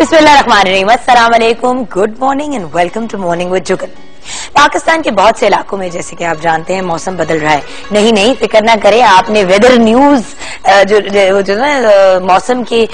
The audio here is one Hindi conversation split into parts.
बिस्मिल्लाहिर्रहमानिर्रहीम, अस्सलाम वालेकुम, good morning and welcome to morning with Jugal. Pakistan के बहुत से इलाकों में जैसे कि आप जानते हैं मौसम बदल रहा है। नहीं फिक्र ना करें, आपने वेदर न्यूज जो ना मौसम के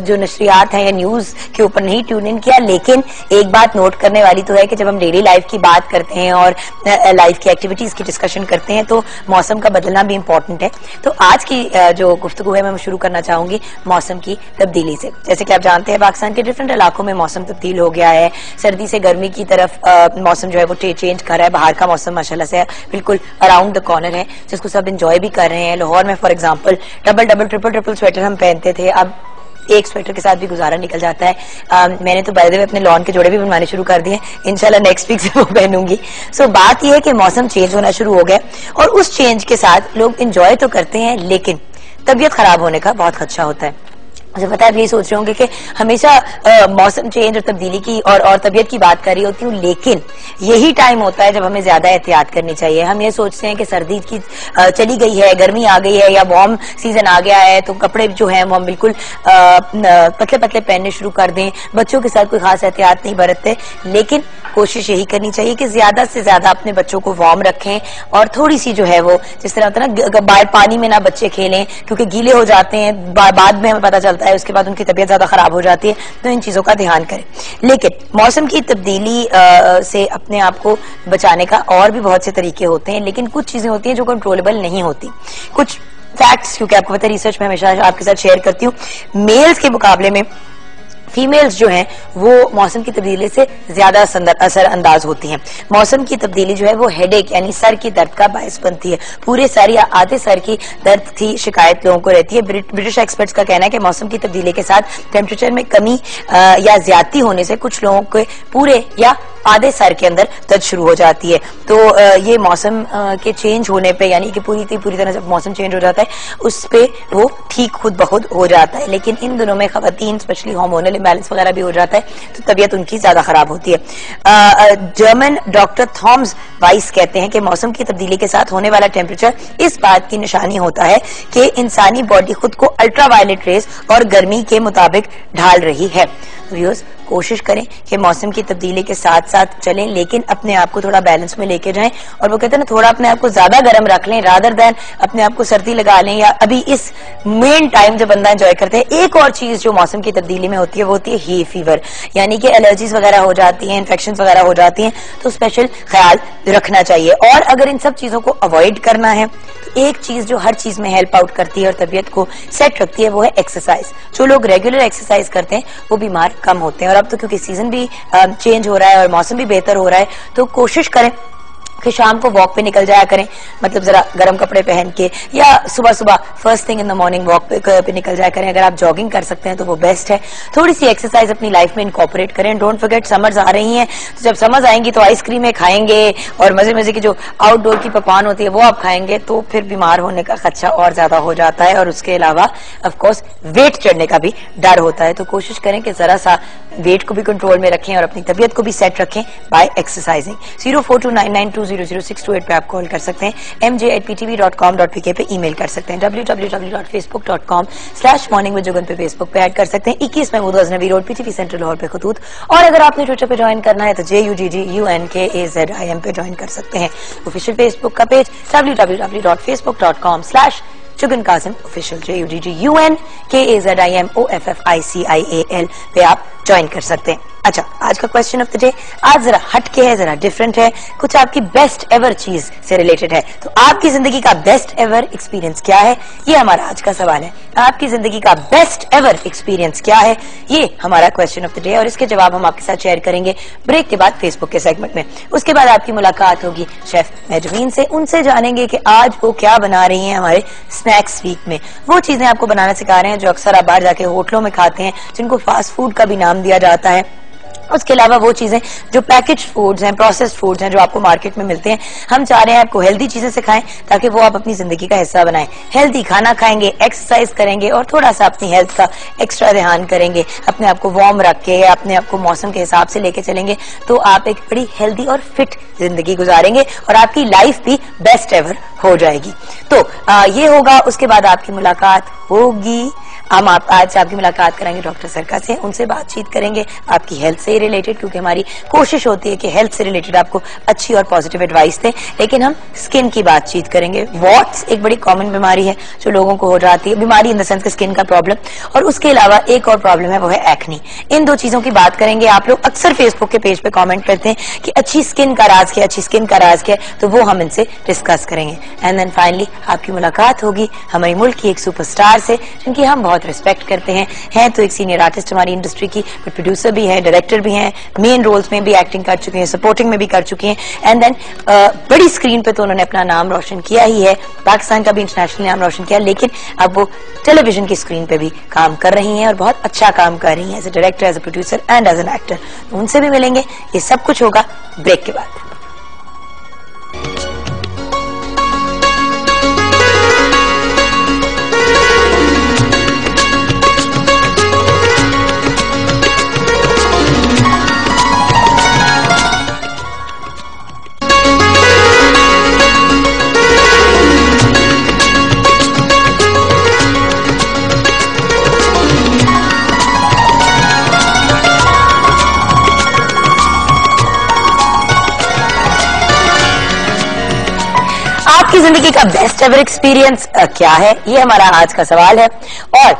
जो नशरियात हैं या न्यूज के ऊपर नहीं ट्यून इन किया, लेकिन एक बात नोट करने वाली तो है कि जब हम डेली लाइफ की बात करते हैं और लाइफ की एक्टिविटीज की डिस्कशन करते हैं तो मौसम का बदलना भी इम्पोर्टेंट है। तो आज की जो गुफ्तगू है मैं शुरू करना चाहूंगी मौसम की तब्दीली से। जैसे कि आप जानते हैं पाकिस्तान के डिफरेंट इलाकों में मौसम तब्दील हो गया है, सर्दी से गर्मी की तरफ मौसम जो है वो चेंज कर रहा है। बाहर का मौसम माशाल्लाह से बिल्कुल अराउंड द कॉर्नर है, जिसको सब एंजॉय भी कर रहे हैं। लाहौर में for example double triple sweater हम पहनते थे, अब एक स्वेटर के साथ भी गुजारा निकल जाता है। मैंने तो बाय द वे अपने लॉन के जोड़े भी बनवाने शुरू कर दिए, इंशाल्लाह नेक्स्ट वीक से वो पहनूंगी। सो बात यह है कि मौसम चेंज होना शुरू हो गया और उस चेंज के साथ लोग एंजॉय तो करते हैं लेकिन तबीयत खराब होने का बहुत खदशा होता है। मुझे पता है आप यही सोच रहे होंगे कि हमेशा मौसम चेंज और तब्दीली की और तबीयत की बात कर रही होती हूँ, लेकिन यही टाइम होता है जब हमें ज्यादा एहतियात करनी चाहिए। हम ये सोचते हैं कि सर्दी की चली गई है, गर्मी आ गई है या वार्म सीजन आ गया है तो कपड़े जो हैं वो हम बिल्कुल पतले पतले पहनने शुरू कर दें। बच्चों के साथ कोई खास एहतियात नहीं बरतते, लेकिन कोशिश यही करनी चाहिए कि ज्यादा से ज्यादा अपने बच्चों को वार्म रखें और थोड़ी सी जो है वो जिस तरह होता है ना बाहर पानी में ना बच्चे खेलें क्योंकि गीले हो जाते हैं, बाद में हमें पता चलता है उसके बाद उनकी तबीयत ज्यादा खराब हो जाती है। तो इन चीजों का ध्यान करें। लेकिन मौसम की तब्दीली से अपने आप को बचाने का और भी बहुत से तरीके होते हैं, लेकिन कुछ चीजें होती हैं जो कंट्रोलेबल नहीं होती। कुछ फैक्ट्स क्योंकि आपको पता है रिसर्च में हमेशा आपके साथ शेयर करती हूँ, मेल्स के मुकाबले में फीमेल्स जो हैं वो मौसम की तब्दीली से ज्यादा असर अंदाज होती हैं। मौसम की तब्दीली जो है वो हेडेक यानी सर की दर्द का बायस बनती है। पूरे सर या आधे सर की दर्द की शिकायत लोगों को रहती है। ब्रिटिश एक्सपर्ट्स का कहना है कि मौसम की तब्दीली के साथ टेम्परेचर में कमी या ज्यादती होने से कुछ लोगों के पूरे या आधे सर के अंदर दर्द शुरू हो जाती है। तो ये मौसम के चेंज होने पे यानी कि पूरी तरह जब मौसम चेंज हो जाता है उस पे वो ठीक खुद ब खुद हो जाता है। लेकिन इन दिनों में खवातीन स्पेशली हार्मोनल इम्बैलेंस वगैरह भी हो जाता है तो तबीयत उनकी ज्यादा खराब होती है। जर्मन डॉक्टर थॉम्स वाइस कहते हैं कि मौसम की तब्दीली के साथ होने वाला टेम्परेचर इस बात की निशानी होता है कि इंसानी बॉडी खुद को अल्ट्रावायलेट रेस और गर्मी के मुताबिक ढाल रही है। व्यूअर्स, कोशिश करें कि मौसम की तब्दीली के साथ साथ चलें, लेकिन अपने आप को थोड़ा बैलेंस में लेके जाएं। और वो कहते हैं ना, थोड़ा अपने आप को ज्यादा गर्म रख लें रादर देन अपने आप को सर्दी लगा लें, या अभी इस मेन टाइम जब बंदा एंजॉय करते हैं। एक और चीज जो मौसम की तब्दीली में होती है वो होती है ही फीवर, यानी कि एलर्जीज वगैरह हो जाती हैं, इन्फेक्शन वगैरह हो जाती हैं, तो स्पेशल ख्याल रखना चाहिए। और अगर इन सब चीजों को अवॉइड करना है तो एक चीज जो हर चीज में हेल्प आउट करती है और तबीयत को सेट रखती है वो है एक्सरसाइज। जो लोग रेगुलर एक्सरसाइज करते हैं वो बीमार कम होते हैं। और अब तो क्योंकि सीजन भी चेंज हो रहा है और मौसम भी बेहतर हो रहा है तो कोशिश करें कि शाम को वॉक पे निकल जाया करें, मतलब जरा गर्म कपड़े पहन के, या सुबह first thing in the morning walk पे निकल जाया करें। अगर आप जॉगिंग कर सकते हैं तो वो बेस्ट है। थोड़ी सी एक्सरसाइज अपनी लाइफ में इनकॉर्पोरेट करें। डोंट फॉरगेट समर्स आ रही हैं, तो जब समर्स आएंगी तो आइसक्रीमें खाएंगे और मजे की जो आउटडोर की पकवान होती है वो आप खाएंगे तो फिर बीमार होने का खदशा और ज्यादा हो जाता है। और उसके अलावा ऑफकोर्स वेट चढ़ने का भी डर होता है। तो कोशिश करें कि जरा सा वेट को भी कंट्रोल में रखें और अपनी तबीयत को भी सेट रखें बाय एक्सरसाइजिंग। 0429920628 पे आप कॉल कर सकते हैं, mj@ptv.com.pk पे ईमेल कर सकते हैं, www.facebook.com/morningwithjugan पे फेसबुक पे ऐड कर सकते हैं। 21 Mahmood Ghaznavi road PTV central Lahore पे खतूत। और अगर आपने ट्विटर पे ज्वाइन करना है तो JUGGUNKAZIM पे ज्वाइन कर सकते हैं। ऑफिशियल फेसबुक का पेज www.facebook.com/जुगन कासिम ऑफिशियल JUGGUNKAZIMOFFICIAL पे आप ज्वाइन कर सकते हैं। अच्छा, आज का क्वेश्चन ऑफ द डे आज जरा हटके है, जरा डिफरेंट है, कुछ आपकी बेस्ट एवर चीज से रिलेटेड है। तो आपकी जिंदगी का बेस्ट एवर एक्सपीरियंस क्या है, ये हमारा आज का सवाल है। आपकी जिंदगी का बेस्ट एवर एक्सपीरियंस क्या है, ये हमारा क्वेश्चन ऑफ द डे। और इसके जवाब हम आपके साथ शेयर करेंगे ब्रेक के बाद फेसबुक के सेगमेंट में। उसके बाद आपकी मुलाकात होगी शेफ मेजवीन से, उनसे जानेंगे कि आज वो क्या बना रही हैं हमारे स्नैक्स वीक में। वो चीजें आपको बनाना सिखा रहे हैं जो अक्सर आप बाहर जाके होटलों में खाते हैं, जिनको फास्ट फूड का भी नाम दिया जाता है। उसके अलावा वो चीजें जो पैकेज फूड्स हैं, प्रोसेस्ड फूड्स हैं जो आपको मार्केट में मिलते हैं। हम चाह रहे हैं आपको हेल्दी चीजें सिखाएं ताकि वो आप अपनी जिंदगी का हिस्सा बनाएं। हेल्दी खाना खाएंगे, एक्सरसाइज करेंगे और थोड़ा सा अपनी हेल्थ का एक्स्ट्रा ध्यान करेंगे। अपने आप को वार्म रख के, अपने आप को मौसम के हिसाब से लेके चलेंगे तो आप एक बड़ी हेल्दी और फिट जिंदगी गुजारेंगे और आपकी लाइफ भी बेस्ट एवर हो जाएगी। तो ये होगा। उसके बाद आपकी मुलाकात होगी हम आज आपकी मुलाकात कराएंगे डॉक्टर सरका से, उनसे बातचीत करेंगे आपकी हेल्थ से रिलेटेड, क्योंकि हमारी कोशिश होती है कि हेल्थ से रिलेटेड आपको अच्छी और पॉजिटिव एडवाइस दें। लेकिन हम स्किन की बातचीत करेंगे। वॉट्स एक बड़ी कॉमन बीमारी है जो लोगों को हो जाती है, बीमारी इन द सेंस स्किन का प्रॉब्लम, और उसके अलावा एक और प्रॉब्लम है वो है एक्नी। इन दो चीजों की बात करेंगे। आप लोग अक्सर फेसबुक के पेज पे कमेंट करते हैं कि अच्छी स्किन का राज क्या, अच्छी स्किन का राज क्या, तो वो हम इनसे डिस्कस करेंगे। एंड देन फाइनली आपकी मुलाकात होगी हमारे मुल्क की एक सुपरस्टार से जिनकी हम बहुत रिस्पेक्ट करते हैं तो एक सीनियर आर्टिस्ट हमारी इंडस्ट्री की, बट प्रोड्यूसर भी है, डायरेक्टर भी हैं, मेन रोल्स में भी एक्टिंग कर चुके हैं, सपोर्टिंग में भी कर चुके हैं। एंड देन बड़ी स्क्रीन पे तो उन्होंने अपना नाम रोशन किया ही है, पाकिस्तान का भी इंटरनेशनल नाम रोशन किया, लेकिन अब वो टेलीविजन की स्क्रीन पे भी काम कर रही हैं और बहुत अच्छा काम कर रही हैं as a director, as a producer and as an actor. उनसे भी मिलेंगे। ये सब कुछ होगा ब्रेक के बाद। आपकी जिंदगी का बेस्ट एवर एक्सपीरियंस क्या है, ये हमारा आज का सवाल है। और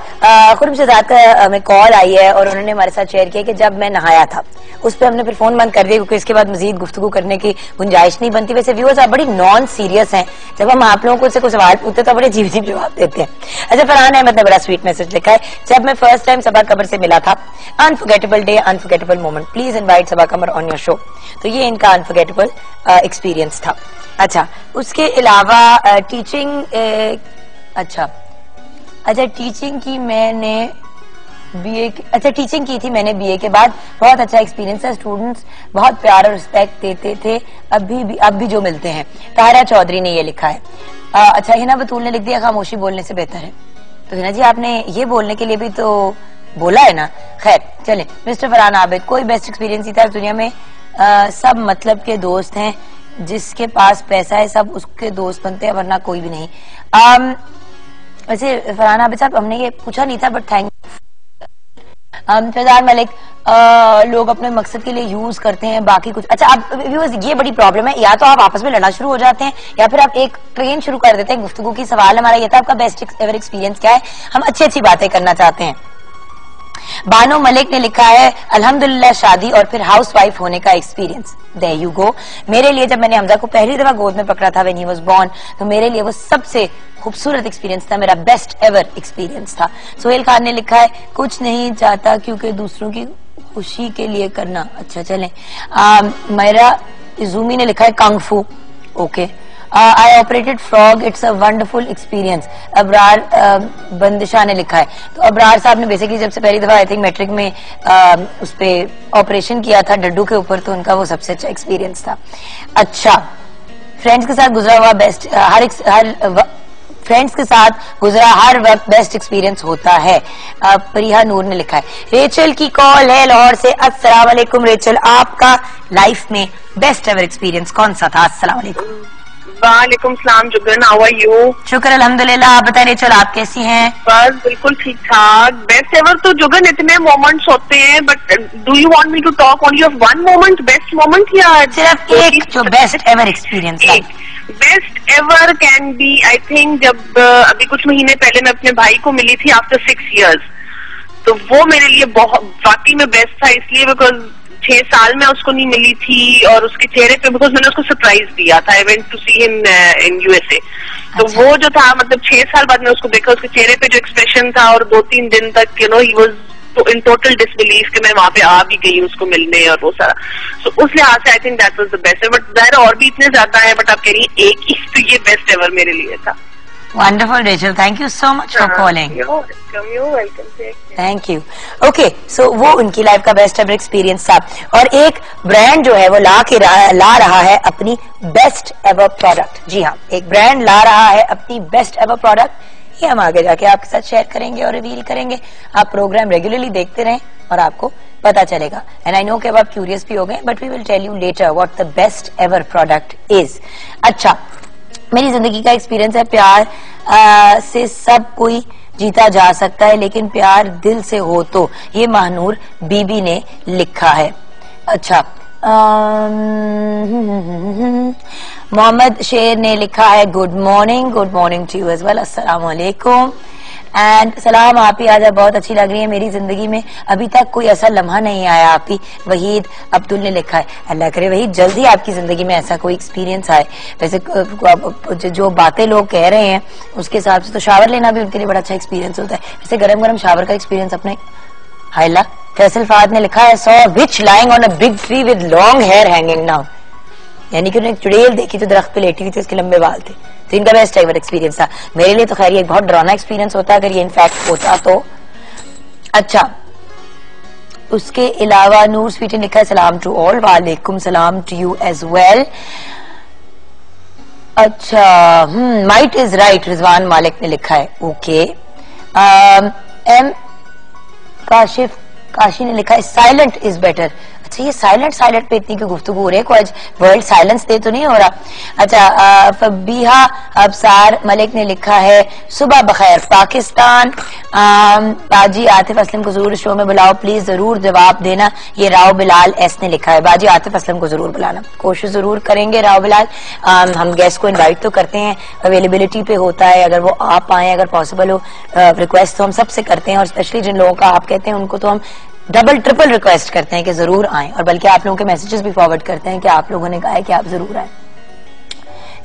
खुर्रम शहजाद का हमें कॉल आई है और उन्होंने हमारे साथ शेयर किया कि जब मैं नहाया था, उस पर हमने फिर फोन बंद कर दिया क्योंकि इसके बाद मजीद गुफ्तगू करने की गुंजाइश नहीं बनती। वैसे व्यूअर्स आप बड़ी नॉन सीरियस हैं, जब हम आप लोगों को कोई सवाल पूछते तो बड़े अजीब जवाब देते हैं। अच्छा, फरहान अहमद ने बड़ा स्वीट मैसेज लिखा है, जब मैं फर्स्ट टाइम सबा कमर से मिला था, unforgettable day, unforgettable moment, please invite Saba Qamar on your show. तो ये इनका अनफॉरगेटेबल एक्सपीरियंस था। अच्छा, उसके अलावा टीचिंग अच्छा टीचिंग की मैंने बीए टीचिंग की थी मैंने बीए के बाद, बहुत अच्छा एक्सपीरियंस है। स्टूडेंट्स बहुत प्यार और रिस्पेक्ट देते थे, अब भी जो मिलते हैं। तारा चौधरी ने ये लिखा है। अच्छा, हिना बतूल ने लिख दिया, खामोशी बोलने से बेहतर है। तो हिना जी, आपने ये बोलने के लिए भी तो बोला है ना। खैर चले, मिस्टर फरहान आबिद, कोई बेस्ट एक्सपीरियंस ही था दुनिया में? सब मतलब के दोस्त हैं, जिसके पास पैसा है सब उसके दोस्त बनते हैं, वरना कोई भी नहीं। वैसे फरहान आबिद साहब, हमने ये पूछा नहीं था, बट थैंक फैजान मलिक, लोग अपने मकसद के लिए यूज करते हैं, बाकी कुछ। अच्छा, अब ये बड़ी प्रॉब्लम है, या तो आप आपस में लड़ना शुरू हो जाते हैं या फिर आप एक ट्रेन शुरू कर देते हैं गुफ्तगू की। सवाल हमारा ये था, आपका बेस्ट एवर एक्सपीरियंस क्या है? हम अच्छी अच्छी बातें करना चाहते हैं। बानो मलिक ने लिखा है, अल्हम्दुलिल्लाह शादी और फिर हाउस वाइफ होने का एक्सपीरियंस। There you go. मेरे लिए जब मैंने हमजा को पहली दफा गोद में पकड़ा था व्हेन ही वाज बोर्न, तो मेरे लिए वो सबसे खूबसूरत एक्सपीरियंस था, मेरा बेस्ट एवर एक्सपीरियंस था। सोहेल खान ने लिखा है, कुछ नहीं चाहता क्योंकि दूसरों की खुशी के लिए करना। अच्छा चलें। मेरा इजूमी ने लिखा है, kung fu. Okay. I operated frog, it's a wonderful experience. Abrar Bandisha ने लिखा है। तो अबरार साहब ने बेसिकली जब से पहली दफा आई थिंक मैट्रिक में उस पे ऑपरेशन किया था डड्डू के ऊपर, तो उनका वो सबसे अच्छा एक्सपीरियंस था। अच्छा, फ्रेंड्स के साथ गुजरा हुआ बेस्ट, फ्रेंड्स के साथ गुजरा हर वक्त बेस्ट एक्सपीरियंस होता है। परिहा नूर ने लिखा है। रेचल की कॉल है लाहौर से। अस्सलाम वालेकुम रेचल, आपका लाइफ में बेस्ट एवर एक्सपीरियंस कौन सा था? अस्सलाम वालेकुम। वालेकुम सलाम जुगन, हाउ आर यू? शुक्र अल्हम्दुलिल्लाह, आप बताइए रेचल, आप कैसी हैं? बस बिल्कुल ठीक ठाक। बेस्ट एवर तो जुगन इतने मोमेंट्स होते हैं, but do you want me to talk only of one moment, best moment, या सिर्फ एक जो बेस्ट एवर एक्सपीरियंस है? Best ever can be, I think, जब अभी कुछ महीने पहले मैं अपने भाई को मिली थी आफ्टर 6 years, तो वो मेरे लिए बहुत वाकई में बेस्ट था, इसलिए बिकॉज 6 साल में उसको नहीं मिली थी, और उसके चेहरे पे, बिकॉज मैंने उसको सरप्राइज दिया था, I went to see him in USA. तो वो जो था, मतलब 6 साल बाद में उसको देखा, उसके चेहरे पे जो एक्सप्रेशन था, और 2-3 दिन तक यू नो ही वाज तो इन टोटल डिसबिलीफ कि मैं वहां पे आ भी गई उसको मिलने और वो सारा। सो उस लिहाज से I think that was the best. But जाहिर और भी इतने ज्यादा है, बट आप कह रही हैं एक ही, तो ये बेस्ट एवर मेरे लिए था। Wonderful, Rachel. Thank you so much for calling. You're welcome. Thank you. Okay, so वो उनकी लाइफ का बेस्ट एवर एक्सपीरियंस था। और एक ब्रांड जो है वो ला रहा है अपनी बेस्ट एवर प्रोडक्ट। जी हाँ, एक ब्रांड ला रहा है अपनी बेस्ट एवर प्रोडक्ट। ये हम आगे जाके आपके साथ शेयर करेंगे और रिवील करेंगे। आप प्रोग्राम रेगुलरली देखते रहें और आपको पता चलेगा। एंड आई नो कि अब आप क्यूरियस भी हो गए, but we will tell you later what the best ever product is. अच्छा, मेरी जिंदगी का एक्सपीरियंस है प्यार से सब कोई जीता जा सकता है, लेकिन प्यार दिल से हो तो। ये महानूर बीबी ने लिखा है। अच्छा, मोहम्मद शेर ने लिखा है good morning to you as well, अस्सलाम वालेकुम एंड सलाम। आप ही आज बहुत अच्छी लग रही है, मेरी जिंदगी में अभी तक कोई ऐसा लम्हा नहीं आया। आप ही वहीद अब्दुल ने लिखा है, अल्लाह करे वहीद जल्दी आपकी जिंदगी में ऐसा कोई एक्सपीरियंस आए। वैसे जो बातें लोग कह रहे हैं उसके हिसाब से तो शावर लेना भी उनके लिए बड़ा अच्छा एक्सपीरियंस होता है। वैसे गरम गरम शावर का एक्सपीरियंस अपने हाइला। फैसल फाद ने लिखा है, saw witch lying on a big tree with long hair hanging now, यानी कि उन्होंने एक चुड़ैल देखी तो दरख्त पे लेटी हुई थी, उसके लंबे बाल थे। तो इनका बेस्ट एवर एक्सपीरियंस था। मेरे लिए तो खैर ये एक बहुत डरावना एक्सपीरियंस होता अगर ये इनफैक्ट होता तो। अच्छा, उसके अलावा नूर स्वीटी ने लिखा है, सलाम टू ऑल, वालेकुम सलाम टू यू एज वेल। अच्छा, माइट इज राइट, रिजवान मालिक ने लिखा है, ओके। एम काशी ने लिखा है, साइलेंट इज बेटर। अच्छा, ये साइलेंट पे इतनी की गुफ्तगू हो रही है, कोई आज वर्ल्ड साइलेंस डे तो नहीं हो रहा। अच्छा, फबीहा अबसार मलिक ने लिखा है, सुबह बखैर पाकिस्तान। बाजी आतिफ असलम को जरूर शो में बुलाओ प्लीज, जरूर जवाब देना। ये राव बिलाल एस ने लिखा है, बाजी आतिफ असलम को जरूर बुलाना, कोशिश जरूर करेंगे राव बिलाल। हम गेस्ट को इन्वाइट तो करते हैं, अवेलेबिलिटी पे होता है, अगर वो आप आए, अगर पॉसिबल हो। रिक्वेस्ट तो हम सबसे करते हैं और स्पेशली जिन लोगों का आप कहते हैं उनको तो हम डबल ट्रिपल रिक्वेस्ट करते हैं कि जरूर आएं, और बल्कि आप लोगों के मैसेजेस भी फॉरवर्ड करते हैं कि आप लोगों ने कहा है कि आप जरूर आएं।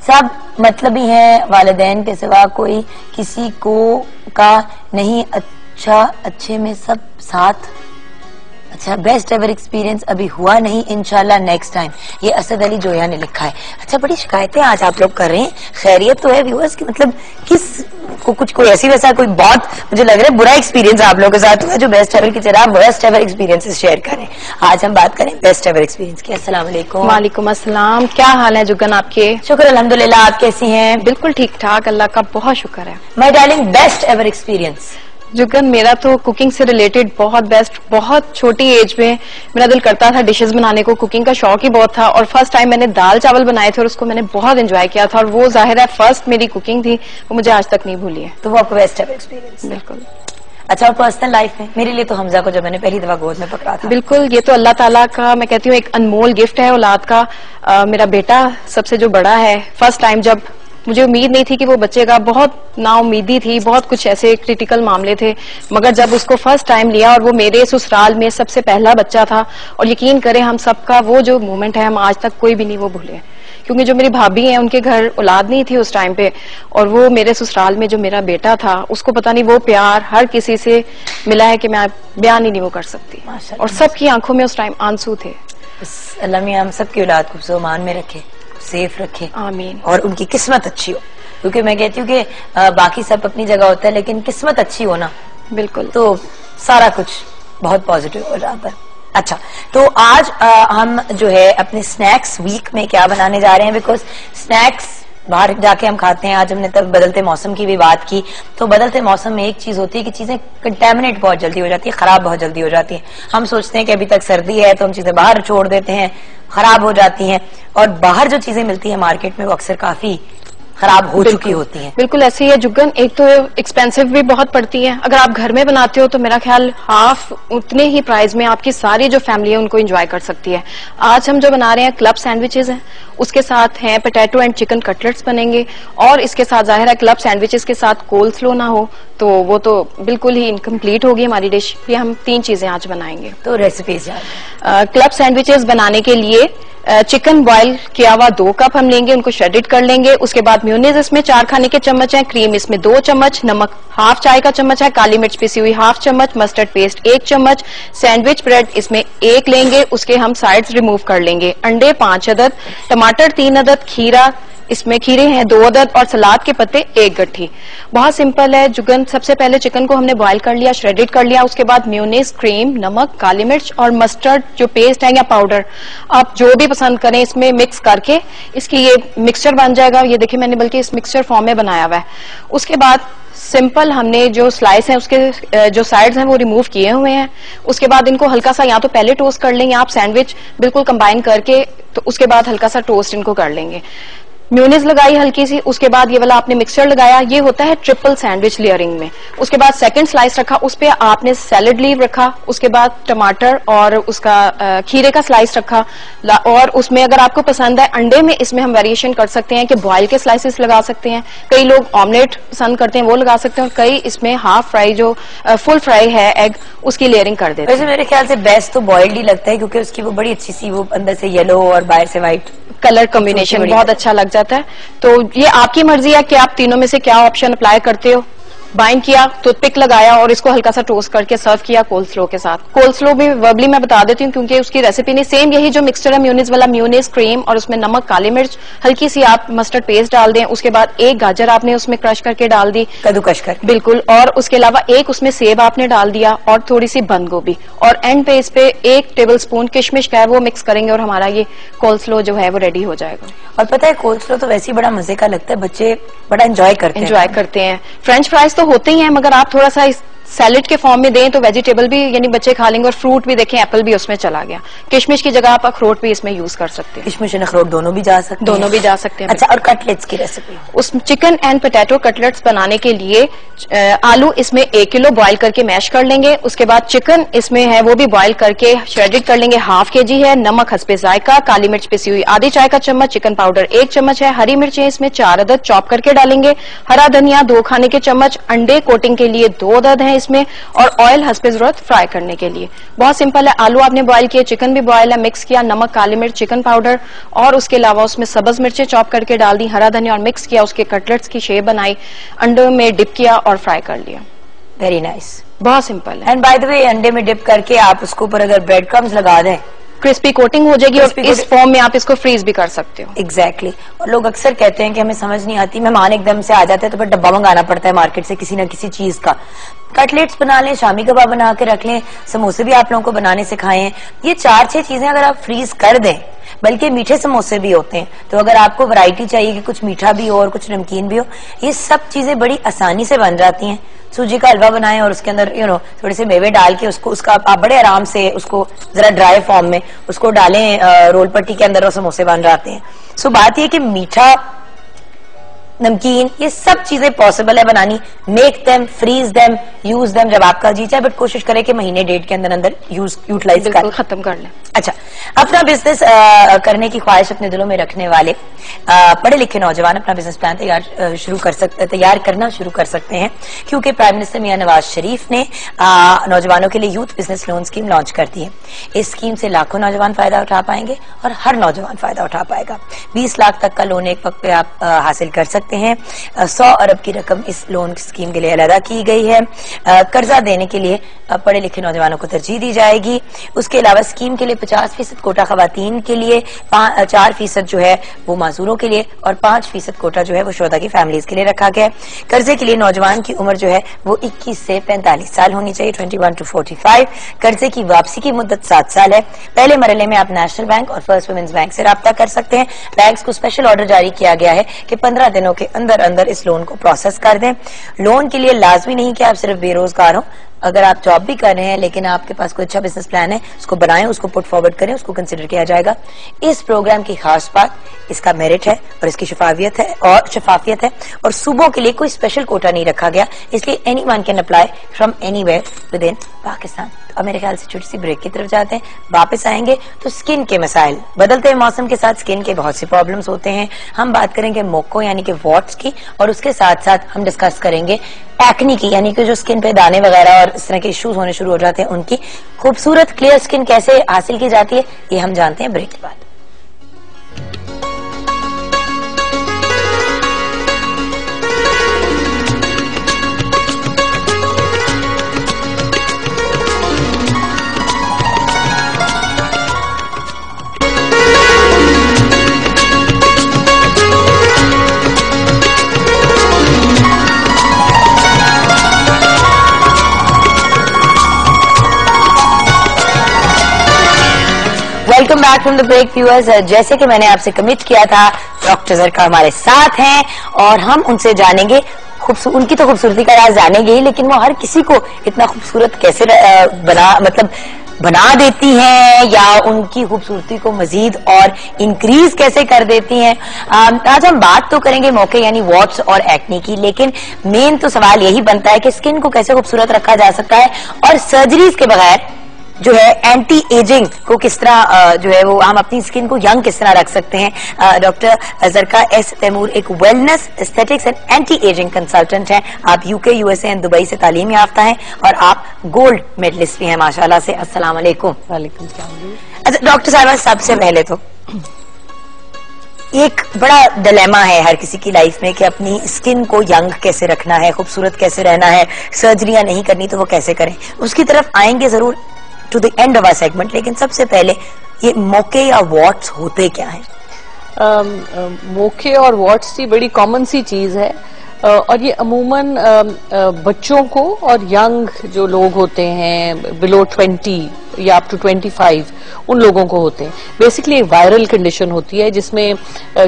सब मतलब ही है, वालिदैन के सिवा कोई किसी को का नहीं। अच्छा, अच्छे में सब साथ। अच्छा, बेस्ट एवर एक्सपीरियंस अभी हुआ नहीं, इंशाल्लाह नेक्स्ट टाइम। ये असद अली जोया ने लिखा है। अच्छा, बड़ी शिकायतें आज आप लोग कर रहे हैं, खैरियत तो है व्यूअर्स की? मतलब किस को कुछ कोई ऐसी वैसा कोई बहुत मुझे लग रहा है बुरा एक्सपीरियंस आप लोगों के साथ हुआ जो बेस्ट एवर की जरा बेस्ट एवर एक्सपीरियंसेस शेयर करें। आज हम बात करें बेस्ट एवर एक्सपीरियंस की। अस्सलाम वालेकुम। वालेकुम अस्सलाम, क्या हाल है जुगन आपके? शुक्र अल्हम्दुलिल्लाह, आप कैसी हैं? बिल्कुल ठीक ठाक, अल्लाह का बहुत शुक्र है। My darling, best ever experience? Jugan, मेरा तो कुकिंग से रिलेटेड बहुत बेस्ट, बहुत छोटी एज में मेरा दिल करता था डिशेस बनाने को, कुकिंग का शौक ही बहुत था और फर्स्ट टाइम मैंने दाल चावल बनाए थे और उसको मैंने बहुत एंजॉय किया था और वो जाहिर है फर्स्ट मेरी कुकिंग थी, वो मुझे आज तक नहीं भूली है। तो वो आपका बेस्ट एवर एक्सपीरियंस? बिल्कुल। अच्छा, और पर्सनल लाइफ में? मेरे लिए तो हमजा को जब मैंने पहली दफा गोद में पकड़ा था। बिल्कुल, ये तो अल्लाह ताला का मैं कहती हूँ एक अनमोल गिफ्ट है औलाद का। मेरा बेटा सबसे जो बड़ा है, फर्स्ट टाइम जब मुझे उम्मीद नहीं थी कि वो बचेगा, बहुत नाउम्मीदी थी, बहुत कुछ ऐसे क्रिटिकल मामले थे, मगर जब उसको फर्स्ट टाइम लिया और वो मेरे ससुराल में सबसे पहला बच्चा था, और यकीन करें हम सबका वो जो मोमेंट है हम आज तक कोई भी नहीं वो भूले, क्योंकि जो मेरी भाभी हैं उनके घर औलाद नहीं थी उस टाइम पे, और वो मेरे ससुराल में जो मेरा बेटा था उसको पता नहीं वो प्यार हर किसी से मिला है कि मैं बयान ही नहीं वो कर सकती, और सबकी आंखों में उस टाइम आंसू थे। अल्लाह मियां हम सबकी औलाद को सुमान में रखे, सेफ रखे, आमीन, और उनकी किस्मत अच्छी हो, क्योंकि मैं कहती हूँ कि बाकी सब अपनी जगह होता है लेकिन किस्मत अच्छी हो ना, बिल्कुल, तो सारा कुछ बहुत पॉजिटिव हो जाता है। अच्छा, तो आज हम जो है अपने स्नैक्स वीक में क्या बनाने जा रहे हैं, बिकॉज स्नैक्स बाहर जाके हम खाते हैं। आज हमने तब बदलते मौसम की भी बात की, तो बदलते मौसम में एक चीज होती है कि चीजें कंटेमिनेट बहुत जल्दी हो जाती है, खराब बहुत जल्दी हो जाती है। हम सोचते हैं कि अभी तक सर्दी है तो हम चीजें बाहर छोड़ देते हैं, खराब हो जाती हैं, और बाहर जो चीजें मिलती है मार्केट में वो अक्सर काफी खराब हो चुकी होती हैं। बिल्कुल ऐसे ही है जुगन, एक तो एक्सपेंसिव भी बहुत पड़ती है, अगर आप घर में बनाते हो तो मेरा ख्याल हाफ उतने ही प्राइस में आपकी सारी जो फैमिली है उनको एंजॉय कर सकती है। आज हम जो बना रहे हैं क्लब सैंडविचेस हैं, उसके साथ हैं पोटैटो एंड चिकन कटलेट्स बनेंगे, और इसके साथ जाहिर है क्लब सैंडविचेस के साथ कोल स्लो ना हो तो वो तो बिल्कुल ही इनकम्प्लीट होगी हमारी डिश। ये हम 3 चीजें आज बनाएंगे। तो रेसिपीज क्लब सैंडविचेस बनाने के लिए चिकन बॉयल किया हुआ 2 कप हम लेंगे, उनको श्रेडिड कर लेंगे। उसके बाद म्योनीज इसमें 4 खाने के चम्मच है, क्रीम इसमें 2 चम्मच, नमक हाफ चाय का चम्मच है, काली मिर्च पिसी हुई हाफ चम्मच, मस्टर्ड पेस्ट 1 चम्मच, सैंडविच ब्रेड इसमें 1 लेंगे, उसके हम साइड्स रिमूव कर लेंगे, अंडे 5 अदद, टमाटर 3 अदद, खीरा इसमें खीरे हैं 2 अदद, और सलाद के पत्ते 1 गट्ठी। बहुत सिंपल है जुगन। सबसे पहले चिकन को हमने बॉयल कर लिया, श्रेडिड कर लिया, उसके बाद म्योनीज, क्रीम, नमक, काली मिर्च और मस्टर्ड जो पेस्ट है या पाउडर आप जो भी पसंद करें इसमें मिक्स करके इसकी ये मिक्सचर बन जाएगा। ये देखिए मैंने बल्कि इस मिक्सचर फॉर्म में बनाया हुआ है। उसके बाद सिंपल हमने जो स्लाइस हैं उसके जो साइड्स हैं वो रिमूव किए हुए हैं। उसके बाद इनको हल्का सा या तो पहले टोस्ट कर लेंगे आप, सैंडविच बिल्कुल कंबाइन करके, तो उसके बाद हल्का सा टोस्ट इनको कर लेंगे। म्यूनिस लगाई हल्की सी, उसके बाद ये वाला आपने मिक्सचर लगाया, ये होता है ट्रिपल सैंडविच लेयरिंग में। उसके बाद सेकंड स्लाइस रखा, उस पे आपने सैलेड लीव रखा, उसके बाद टमाटर और उसका खीरे का स्लाइस रखा, और उसमें अगर आपको पसंद है अंडे में, इसमें हम वेरिएशन कर सकते हैं कि बॉयल के स्लाइसेस लगा सकते हैं, कई लोग ऑमलेट पसंद करते हैं वो लगा सकते हैं, और कई इसमें हाफ फ्राई जो फुल फ्राई है एग, उसकी लेयरिंग कर देते हैं। वैसे मेरे ख्याल से बेस्ट तो बॉइल्ड ही लगता है, क्योंकि उसकी वो बड़ी अच्छी सी वो अंदर से येलो और बाहर से व्हाइट कलर कॉम्बिनेशन बहुत अच्छा लग जाता है। तो ये आपकी मर्जी है कि आप तीनों में से क्या ऑप्शन अप्लाई करते हो। बाइंड किया, टूथपिक लगाया और इसको हल्का सा टोस्ट करके सर्व किया कोल्ड स्लो के साथ। कोल्ड स्लो भी वर्बली मैं बता देती हूँ क्योंकि उसकी रेसिपी नहीं, सेम यही जो मिक्सचर है म्यूनिस वाला, म्यूनिस क्रीम और उसमें नमक, काली मिर्च, हल्की सी आप मस्टर्ड पेस्ट डाल दें, उसके बाद एक गाजर आपने उसमें क्रश करके डाल दी, कद्दूकश कर, बिल्कुल, और उसके अलावा एक उसमें सेब आपने डाल दिया और थोड़ी सी बंद गोभी, और एंड पे इस पे 1 टेबल स्पून किशमिश का है वो मिक्स करेंगे और हमारा ये कोल्ड स्लो जो है वो रेडी हो जाएगा। और पता है कोल्ड स्लो तो वैसे ही बड़ा मजे का लगता है, बच्चे बड़ा एंजॉय करते हैं। फ्रेंच फ्राइज तो होते ही हैं, मगर आप थोड़ा सा सैलेड के फॉर्म में दें तो वेजिटेबल भी यानी बच्चे खा लेंगे, और फ्रूट भी देखें एप्पल भी उसमें चला गया। किशमिश की जगह आप अखरोट भी इसमें यूज कर सकते हैं। किशमिश और अखरोट दोनों भी जा सकते हैं। अच्छा, और कटलेट्स की रेसिपी? उस चिकन एंड पोटैटो कटलेट्स बनाने के लिए आलू इसमें 1 किलो बॉईल करके मैश कर लेंगे, उसके बाद चिकन इसमें है वो भी बॉईल करके श्रेडेड कर लेंगे, ½ kg है, नमक हस्बे जायका, काली मिर्च पिसी हुई आधी चाय का चम्मच, चिकन पाउडर 1 चम्मच है, हरी मिर्चें इसमें 4 अदद चॉप करके डालेंगे, हरा धनिया 2 खाने के चम्मच, अंडे कोटिंग के लिए 2 अदद है इसमें, और ऑयल हस्बे जरूरत फ्राई करने के लिए। बहुत सिंपल है, आलू आपने बॉईल किए, चिकन भी बॉयल है, मिक्स किया, नमक, काली मिर्च, चिकन पाउडर और उसके अलावा उसमें सब्ज मिर्चें चॉप करके डाल दी, हरा धनिया और मिक्स किया, उसके कटलेट्स की शेप बनाई, अंडे में डिप किया और फ्राई कर लिया। वेरी नाइस, बहुत सिंपल है। एंड बाय द वे अंडे में डिप करके आप उसके ऊपर अगर ब्रेड क्रम्स लगा दें, क्रिस्पी कोटिंग हो जाएगी, और इस फॉर्म में आप इसको फ्रीज भी कर सकते हो। एग्जैक्टली। और लोग अक्सर कहते हैं कि हमें समझ नहीं आती, मेहमान एकदम से आ जाते हैं तो फिर डब्बा मंगाना पड़ता है मार्केट से किसी न किसी चीज का। कटलेट्स बना लें, शामी कबाब बना के रख लें, समोसे भी आप लोगों को बनाने सिखाए हैं। ये 4-6 चीजें अगर आप फ्रीज कर दें, बल्कि मीठे समोसे भी होते हैं, तो अगर आपको वैरायटी चाहिए कि कुछ मीठा भी हो और कुछ नमकीन भी हो, ये सब चीजें बड़ी आसानी से बन जाती हैं। सूजी का हलवा बनाएं और उसके अंदर थोड़े से मेवे डाल के उसका आप बड़े आराम से उसको जरा ड्राई फॉर्म में उसको डालें रोल पट्टी के अंदर और समोसे बन जाते हैं। सो बात यह कि मीठा, नमकीन, ये सब चीजें पॉसिबल है बनानी। Make them, freeze them, use them जब आपका जी चाहे, बट कोशिश करें कि महीने 1.5 के अंदर अंदर यूटिलाइज कर खत्म कर लें। अच्छा, अपना बिजनेस करने की ख्वाहिश अपने दिलों में रखने वाले पढ़े लिखे नौजवान अपना बिजनेस प्लान तैयार करना शुरू कर सकते हैं, क्योंकि प्राइम मिनिस्टर मियां नवाज शरीफ ने नौजवानों के लिए youth business loan scheme launch कर दी है। इस स्कीम से लाखों नौजवान फायदा उठा पाएंगे और हर नौजवान फायदा उठा पाएगा। 20 लाख तक का लोन एक वक्त पे आप हासिल कर सकते हैं। 100 अरब की रकम इस लोन स्कीम के लिए अलग की गई है। कर्जा देने के लिए पढ़े लिखे नौजवानों को तरजीह दी जाएगी। उसके अलावा स्कीम के लिए 50% कोटा खवातीन के लिए, 4% जो है वो माजूरों के लिए, और 5% कोटा जो है वो शोधा की फैमिलीज के लिए रखा गया है। कर्जे के लिए नौजवान की उम्र जो है वो 21 से 45 साल होनी चाहिए, 21 to 45। कर्जे की वापसी की मुद्दत 7 साल है। पहले मरहले में आप नेशनल बैंक और फर्स्ट वुमेन्स बैंक से राब्ता कर सकते हैं। बैंक्स को स्पेशल ऑर्डर जारी किया गया है कि 15 दिनों के अंदर अंदर इस लोन को प्रोसेस कर दें। लोन के लिए लाजमी नहीं कि आप सिर्फ बेरोजगार हो, अगर आप जॉब भी कर रहे हैं लेकिन आपके पास कोई अच्छा बिजनेस प्लान है, उसको बनाएं, उसको पुट फॉरवर्ड करें, उसको कंसिडर किया जाएगा। इस प्रोग्राम की खास बात इसका मेरिट है और इसकी शफाफियत है और सूबों के लिए कोई स्पेशल कोटा नहीं रखा गया, इसलिए anyone can apply from anywhere with in Pakistan. अब मेरे ख्याल से छोटी सी ब्रेक की तरफ जाते हैं, वापस आएंगे तो स्किन के मसाइल, बदलते मौसम के साथ स्किन के बहुत से प्रॉब्लम्स होते हैं। हम बात करेंगे मोको यानी कि वॉट्स की, और उसके साथ साथ हम डिस्कस करेंगे एक्नी की, यानी कि जो स्किन पे दाने वगैरह और इस तरह के इश्यूज होने शुरू हो जाते हैं, उनकी खूबसूरत क्लियर स्किन कैसे हासिल की जाती है, ये हम जानते हैं ब्रेक के बाद। Welcome back from the break viewers. जैसे कि मैंने आपसे कमिट किया था, डॉक्टर जरका हमारे साथ हैं और हम उनसे जानेंगे उनकी तो खूबसूरती का राज जानेंगे ही, लेकिन वो हर किसी को इतना खूबसूरत कैसे बना देती हैं या उनकी खूबसूरती को मजीद और इंक्रीज कैसे कर देती हैं? आज हम बात तो करेंगे मौके यानी वॉट्स और एक्ने की, लेकिन मेन तो सवाल यही बनता है कि स्किन को कैसे खूबसूरत रखा जा सकता है और सर्जरीज के बगैर जो है एंटी एजिंग को किस तरह जो है वो हम अपनी स्किन को यंग किस तरह रख सकते हैं। डॉक्टर जरका एस तैमूर एक wellness, aesthetics and anti ageing consultant हैं। आप यूके, यूएसए एंड दुबई से तालीम याफ्ता हैं और आप गोल्ड मेडलिस्ट भी हैं माशाल्लाह से। अस्सलाम वालेकुम। वालेकुम सलाम। अच्छा डॉक्टर साहब, सबसे पहले तो एक बड़ा डिलेमा है हर किसी की लाइफ में कि अपनी स्किन को यंग कैसे रखना है, खूबसूरत कैसे रहना है, सर्जरियां नहीं करनी तो वो कैसे करें, उसकी तरफ आएंगे जरूर to the end of our segment. लेकिन सबसे पहले ये मोके या वॉट्स होते क्या है? मोके और वॉट्स की बड़ी कॉमन सी चीज है और ये अमूमन बच्चों को और यंग जो लोग होते हैं बिलो 20 या अप टू 25 उन लोगों को होते हैं। बेसिकली एक वायरल कंडीशन होती है जिसमें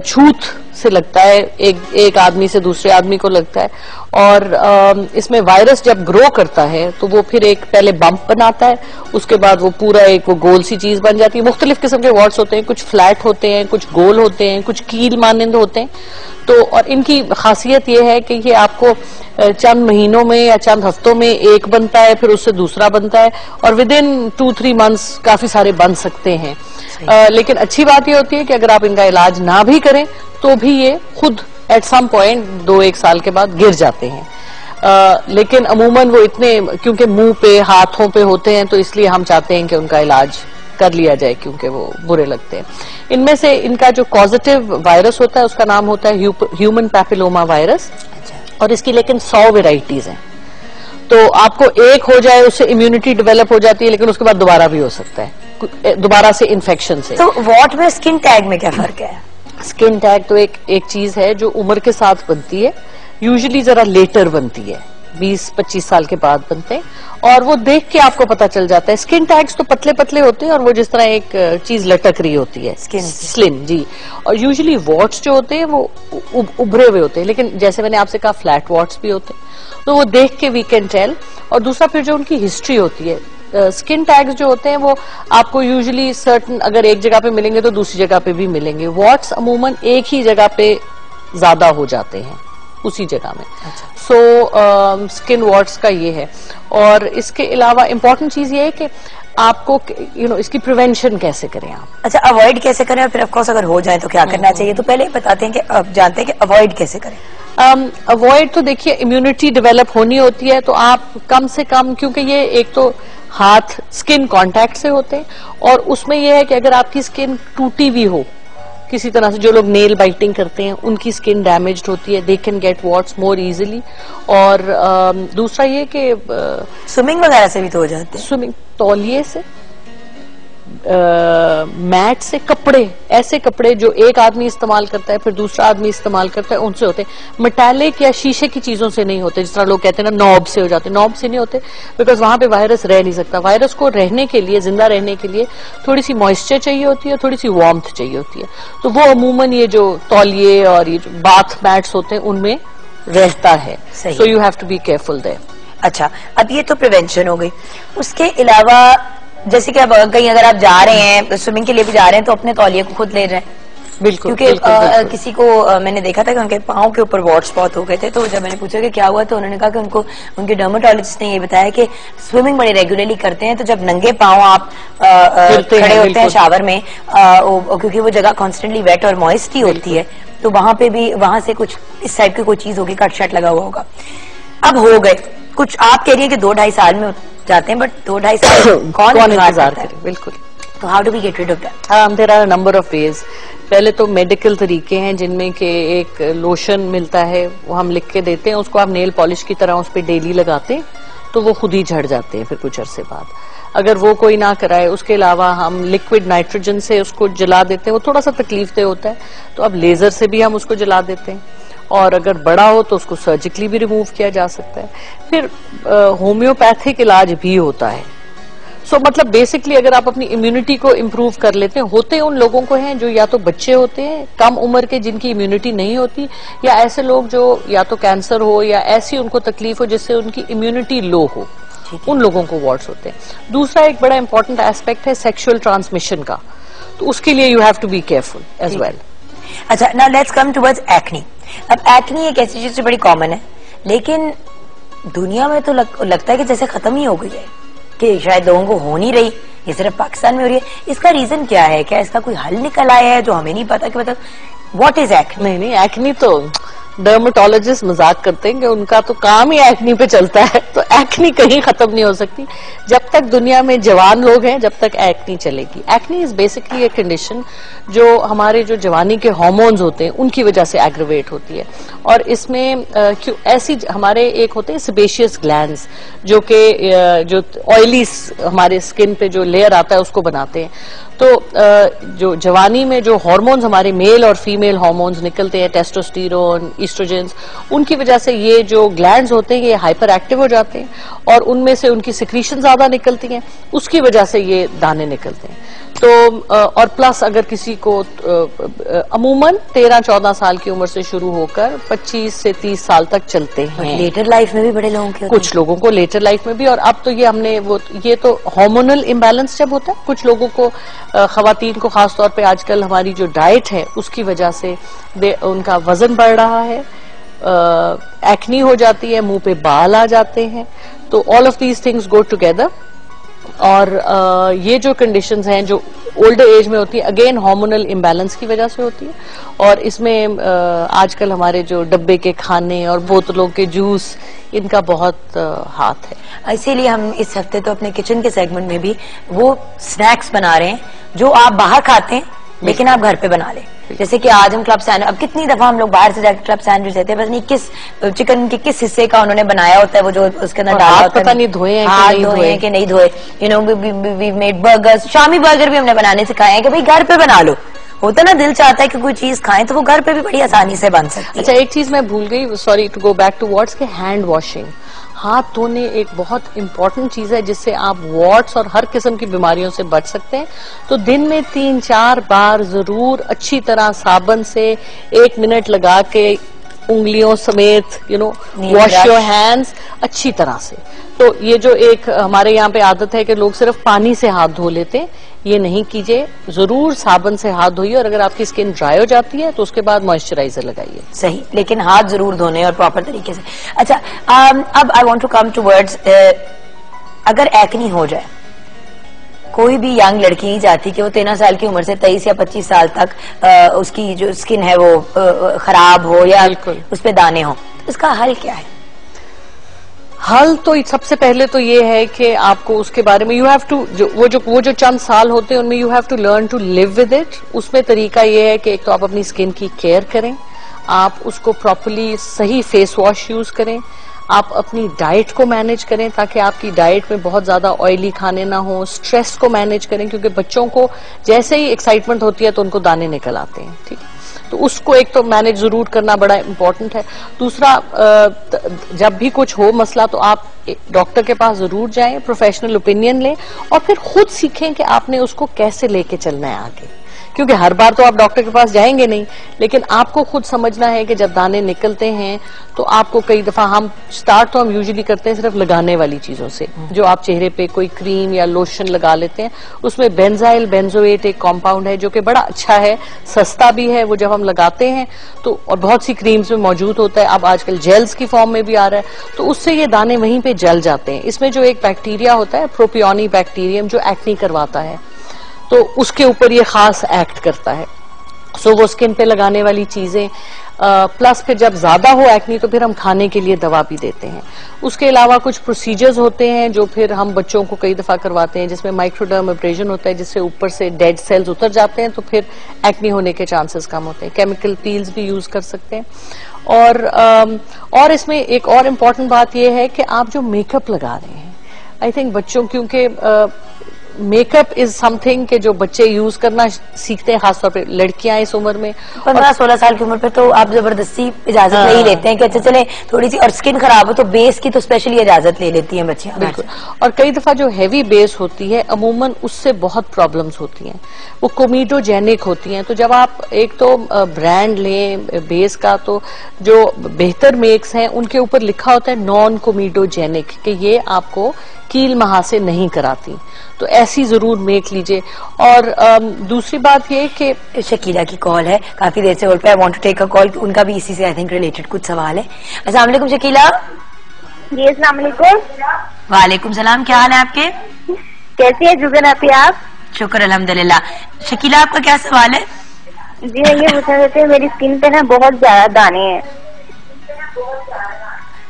छूत से लगता है, एक आदमी से दूसरे आदमी को लगता है और इसमें वायरस जब ग्रो करता है तो वो फिर एक पहले बम्प बनाता है, उसके बाद वो पूरा एक वो गोल सी चीज बन जाती है। मुख्तलिफ किस्म के वॉट्स होते हैं, कुछ फ्लैट होते हैं, कुछ गोल होते हैं, कुछ कील मानंद होते हैं। तो और इनकी खासियत ये है कि ये आपको चंद महीनों में या चंद हफ्तों में एक बनता है, फिर उससे दूसरा बनता है और विद इन 2-3 मंथ्स काफी सारे बन सकते हैं। लेकिन अच्छी बात ये होती है कि अगर आप इनका इलाज ना भी करें तो भी ये खुद एट सम पॉइंट 2-1 साल के बाद गिर जाते हैं। लेकिन अमूमन वो इतने क्योंकि मुंह पे हाथों पे होते हैं तो इसलिए हम चाहते हैं कि उनका इलाज कर लिया जाए क्योंकि वो बुरे लगते हैं। इनमें से इनका जो पॉजिटिव वायरस होता है उसका नाम होता है ह्यूमन पैपिलोमा वायरस और इसकी लेकिन 100 वेराइटीज हैं। तो आपको एक हो जाए उससे इम्यूनिटी डेवलप हो जाती है, लेकिन उसके बाद दोबारा भी हो सकता है, दोबारा से इन्फेक्शन से। तो वॉट में स्किन टैग में क्या फर्क है? स्किन टैग तो एक चीज है जो उम्र के साथ बनती है, यूजुअली जरा लेटर बनती है, 20-25 साल के बाद बनते हैं और वो देख के आपको पता चल जाता है। स्किन टैग्स तो पतले पतले होते हैं और वो जिस तरह एक चीज लटक रही होती है स्किन स्लिम जी। और यूजुअली वॉट्स जो होते हैं वो उभरे हुए होते हैं, लेकिन जैसे मैंने आपसे कहा फ्लैट वॉट्स भी होते हैं, तो वो देख के वी कैन टेल। और दूसरा फिर जो उनकी हिस्ट्री होती है, स्किन टैग्स जो होते हैं वो आपको यूजुअली सर्टन अगर एक जगह पे मिलेंगे तो दूसरी जगह पे भी मिलेंगे। वॉट्स अमूमन एक ही जगह पे ज्यादा हो जाते हैं उसी जगह में। सो स्किन वॉट्स का ये है। और इसके अलावा इम्पोर्टेंट चीज ये है कि आपको इसकी प्रिवेंशन कैसे करें आप। अच्छा, अवॉइड कैसे करें और फिर ऑफकोर्स अगर हो जाए तो क्या करना चाहिए? तो पहले बताते हैं कि अब जानते हैं कि अवॉइड कैसे करें। अवॉइड तो देखिए इम्यूनिटी डेवलप होनी होती है तो आप कम से कम, क्योंकि ये एक तो हाथ स्किन कांटेक्ट से होते हैं और उसमें यह है कि अगर आपकी स्किन टूटी भी हो किसी तरह से, जो लोग नेल बाइटिंग करते हैं उनकी स्किन डैमेज्ड होती है, they can get watts more easily. और दूसरा ये कि स्विमिंग वगैरह से भी तो हो जाते हैं। स्विमिंग, तौलिए से, मैट से, कपड़े, ऐसे कपड़े जो एक आदमी इस्तेमाल करता है फिर दूसरा आदमी इस्तेमाल करता है उनसे होते हैं। मेटालिक या शीशे की चीजों से नहीं होते, जिस तरह लोग कहते हैं ना नॉब से हो जाते, नॉब से नहीं होते बिकॉज वहां पे वायरस रह नहीं सकता। वायरस को रहने के लिए, जिंदा रहने के लिए थोड़ी सी मॉइस्चर चाहिए होती है, थोड़ी सी वार्मथ चाहिए होती है। तो वो अमूमन ये जो तौलिए और ये जो बाथ मैट्स होते हैं उनमें रहता है। So you have to be careful there. अच्छा, अब ये तो प्रिवेंशन हो गई। उसके अलावा जैसे कि अब कहीं अगर आप जा रहे हैं, स्विमिंग के लिए भी जा रहे हैं, तो अपने तौलिए को खुद ले रहे हैं। बिल्कुल, क्योंकि किसी को मैंने देखा था कि उनके पाँव के ऊपर वॉट्स बहुत हो गए थे, तो जब मैंने पूछा कि क्या हुआ तो उन्होंने कहा कि उनको उनके डर्मेटोलॉजिस्ट ने ये बताया कि स्विमिंग बड़ी रेगुलरली करते हैं, तो जब नंगे पाँव आप खड़े होते हैं शावर में, क्योंकि वो जगह कॉन्स्टेंटली वेट और मॉइस्ट ही होती है, तो वहां पे भी वहां से कुछ इस टाइप की कोई चीज होगी, कट शट लगा हुआ होगा। अब हो गए कुछ, आप कह रही है कि 2-2.5 साल में जाते हैं, बट 2-2.5 साल कौन इंतजार करे? बिल्कुल। तो how do we get rid of that? There are number of ways. पहले तो मेडिकल तरीके हैं जिनमें कि एक लोशन मिलता है, वो हम लिख के देते हैं, उसको आप नेल पॉलिश की तरह उस पर डेली लगाते हैं तो वो खुद ही झड़ जाते हैं फिर कुछ अरसे बाद। अगर वो कोई ना कराए, उसके अलावा हम लिक्विड नाइट्रोजन से उसको जला देते हैं, वो थोड़ा सा तकलीफ दे होता है, तो अब लेजर से भी हम उसको जला देते हैं। और अगर बड़ा हो तो उसको सर्जिकली भी रिमूव किया जा सकता है। फिर होम्योपैथिक इलाज भी होता है। सो मतलब बेसिकली अगर आप अपनी इम्यूनिटी को इम्प्रूव कर लेते हैं, होते उन लोगों को हैं जो या तो बच्चे होते हैं कम उम्र के जिनकी इम्यूनिटी नहीं होती, या ऐसे लोग जो या तो कैंसर हो या ऐसी उनको तकलीफ हो जिससे उनकी इम्यूनिटी लो हो, उन लोगों को वार्ड्स होते हैं। दूसरा एक बड़ा इंपॉर्टेंट एस्पेक्ट है सेक्सुअल ट्रांसमिशन का, तो उसके लिए you have to be careful as well. अच्छा, now let's come towards acne. अब एक्नी एक ऐसी चीज जो बड़ी कॉमन है, लेकिन दुनिया में तो लगता है कि जैसे खत्म ही हो गई है, कि शायद लोगों को हो नहीं रही, ये सिर्फ पाकिस्तान में हो रही है। इसका रीजन क्या है? क्या इसका कोई हल निकल आया है जो हमें नहीं पता कि मतलब व्हाट इज एक्नी? नहीं, एक्नी तो डर्मेटोलॉजिस्ट मजाक करते हैं कि उनका तो काम ही एक्नी पे चलता है, तो एक्नी कहीं खत्म नहीं हो सकती। जब तक दुनिया में जवान लोग हैं, जब तक एक्नी चलेगी। एक्नी इज बेसिकली एक कंडीशन जो हमारे जो जवानी के हार्मोन्स होते हैं उनकी वजह से एग्रीवेट होती है। और इसमें क्यों ऐसी हमारे एक होते हैं सेबेशियस ग्लैंड्स जो कि जो ऑयली हमारे स्किन पे जो लेयर आता है उसको बनाते हैं। तो जो जवानी में जो हार्मोन्स हमारे मेल और फीमेल हार्मोन्स निकलते हैं, टेस्टोस्टेरोन, ईस्ट्रोजेंस, उनकी वजह से ये जो ग्लैंड्स होते हैं ये हाइपर एक्टिव हो जाते हैं और उनमें से उनकी सिक्रीशन ज्यादा निकलती हैं, उसकी वजह से ये दाने निकलते हैं। तो और प्लस अगर किसी को अमूमन 13-14 साल की उम्र से शुरू होकर 25 से 30 साल तक चलते हैं। लेटर लाइफ में भी बड़े लोगों के कुछ लोगों को लेटर लाइफ में भी, और अब तो ये हमने ये तो हार्मोनल इम्बैलेंस जब होता है, कुछ लोगों को खवातीन को खासतौर पे आजकल हमारी जो डाइट है उसकी वजह से उनका वजन बढ़ रहा है, एक्नी हो जाती है, मुंह पे बाल आ जाते हैं। तो all of these things go together. और ये जो कंडीशंस हैं जो ओल्डर एज में होती है, अगेन हार्मोनल इम्बैलेंस की वजह से होती है। और इसमें आजकल हमारे जो डब्बे के खाने और बोतलों के जूस, इनका बहुत हाथ है। इसीलिए हम इस हफ्ते तो अपने किचन के सेगमेंट में भी वो स्नैक्स बना रहे हैं जो आप बाहर खाते हैं लेकिन आप घर पे बना लें। जैसे कि आज हम क्लब सैंडविच, अब कितनी दफा हम लोग बाहर से जाकर क्लब सैंडविच देते हैं, पता नहीं किस चिकन के किस हिस्से का उन्होंने बनाया होता है, वो जो उसके अंदर डाला होता है, पता नहीं धोए हैं कि नहीं धोए। You know, we made burgers, shami burger भी हमने बनाने सिखाए हैं कि भाई घर पे बना लो। होता ना, दिल चाहता है कि कोई चीज खाएं तो वो घर पे भी बड़ी आसानी से बन सकती है। अच्छा, एक चीज मैं भूल गई, sorry to go back to words, के हैंड वॉशिंग, हाथ धोने एक बहुत इंपॉर्टेंट चीज है जिससे आप वार्ड्स और हर किस्म की बीमारियों से बच सकते हैं। तो दिन में 3-4 बार जरूर अच्छी तरह साबुन से 1 मिनट लगा के उंगलियों समेत वॉश योर हैंड्स अच्छी तरह से। तो ये जो एक हमारे यहाँ पे आदत है कि लोग सिर्फ पानी से हाथ धो लेते हैं, ये नहीं कीजिए, जरूर साबुन से हाथ धोइए। और अगर आपकी स्किन ड्राई हो जाती है तो उसके बाद मॉइस्चराइजर लगाइए। सही, लेकिन हाथ जरूर धोने और प्रॉपर तरीके से। अच्छा, अब I want to come towards, अगर एक्नी हो जाए, कोई भी यंग लड़की नहीं चाहती कि वो 13 साल की उम्र से 23 या 25 साल तक उसकी जो स्किन है वो खराब हो या उस पे दाने हो। इसका हल क्या है? हल तो सबसे पहले तो ये है कि आपको उसके बारे में यू हैव टू, वो जो चंद साल होते हैं उनमें you have to learn to live with it. उसमें तरीका ये है कि एक तो आप अपनी स्किन की केयर करें, आप उसको प्रॉपर्ली सही फेस वॉश यूज करें, आप अपनी डाइट को मैनेज करें ताकि आपकी डाइट में बहुत ज्यादा ऑयली खाने ना हो, स्ट्रेस को मैनेज करें क्योंकि बच्चों को जैसे ही एक्साइटमेंट होती है तो उनको दाने निकल आते हैं। ठीक है, तो उसको एक तो मैनेज जरूर करना बड़ा इंपॉर्टेंट है। दूसरा, जब भी कुछ हो मसला तो आप डॉक्टर के पास जरूर जाएं, प्रोफेशनल ओपिनियन लें और फिर खुद सीखें कि आपने उसको कैसे लेके चलना है आगे, क्योंकि हर बार तो आप डॉक्टर के पास जाएंगे नहीं, लेकिन आपको खुद समझना है कि जब दाने निकलते हैं तो आपको कई दफा हम यूजुअली करते हैं सिर्फ लगाने वाली चीजों से, जो आप चेहरे पे कोई क्रीम या लोशन लगा लेते हैं, उसमें बेंजाइल बेंजोएट एक कंपाउंड है जो कि बड़ा अच्छा है, सस्ता भी है, वो जब हम लगाते हैं तो, और बहुत सी क्रीम्स में मौजूद होता है, अब आजकल जेल्स की फॉर्म में भी आ रहा है, तो उससे ये दाने वहीं पे जल जाते हैं। इसमें जो एक बैक्टीरिया होता है प्रोपियोनी बैक्टीरियम जो एक्नी करवाता है, तो उसके ऊपर ये खास एक्ट करता है। सो वो स्किन पे लगाने वाली चीजें, प्लस फिर जब ज्यादा हो एक्नी तो फिर हम खाने के लिए दवा भी देते हैं। उसके अलावा कुछ प्रोसीजर्स होते हैं जो फिर हम बच्चों को कई दफा करवाते हैं, जिसमें माइक्रोडर्म एब्रेजन होता है जिससे ऊपर से डेड सेल्स उतर जाते हैं, तो फिर एक्नी होने के चांसेस कम होते हैं। केमिकल पील्स भी यूज कर सकते हैं। और इसमें एक और इम्पॉर्टेंट बात यह है कि आप जो मेकअप लगा रहे हैं, आई थिंक बच्चों, क्योंकि मेकअप इज समथिंग के जो बच्चे यूज करना सीखते हैं, खासतौर पे लड़कियां इस उम्र में 15-16 साल की उम्र पे तो आप जबरदस्ती इजाजत ले ही लेते हैं कि अच्छा चले थोड़ी सी, और स्किन खराब हो तो बेस की तो स्पेशली इजाजत ले लेती हैं बच्चियां। बिल्कुल, और कई दफा जो हैवी बेस होती है अमूमन उससे बहुत प्रॉब्लम्स होती हैं, वो कोमिडोजेनिक होती हैं। तो जब आप एक तो ब्रांड लें बेस का, तो जो बेहतर मेक्स हैं उनके ऊपर लिखा होता है नॉन कोमिडोजेनिक, कि ये आपको कील महासे नहीं कराती, तो ऐसी जरूर मेक लीजिए। और दूसरी बात ये कि शकीला की कॉल है, काफी देर से होल्ड पे, I want to take a call, उनका भी इसी से आई थिंक रिलेटेड कुछ सवाल है। अस्सलाम वालेकुम शकीला। जी अस्सलाम वालेकुम। वालेकुम सलाम, क्या हाल है आपके? कैसी है जुगन आप? शुक्र अल्हम्दुलिल्लाह। शकीला आपका क्या सवाल है? जी मैं ये पूछना चाहती हूँ, मेरी स्किन पे ना बहुत ज्यादा दाने हैं।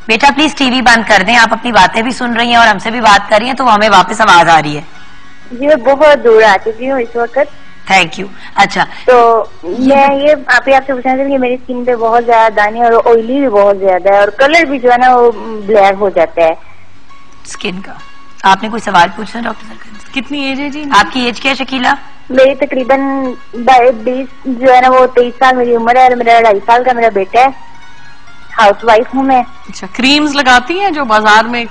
बेटा प्लीज टीवी बंद कर दें, आप अपनी बातें भी सुन रही हैं और हमसे भी बात कर रही हैं, तो हमें वापस आवाज आ रही है। जी मैं बहुत दूर आ चुकी हूँ इस वक्त। Thank you. अच्छा, तो मैं ये आपसे पूछना चाहती हूँ, मेरी स्किन पे बहुत ज्यादा दाने और ऑयली भी बहुत ज्यादा है और कलर भी जो है ना वो ब्लैक हो जाता है स्किन का। आपने कोई सवाल पूछना डॉक्टर सर? कितनी एज है जी आपकी एज क्या है शकीला? मेरी तकरीबन 20 जो है ना वो 23 साल मेरी उम्र है और मेरा 2.5 साल का मेरा बेटा है। हाउस वाइफ हूँ मैं। अच्छा, क्रीम्स लगाती हैं जो बाजार में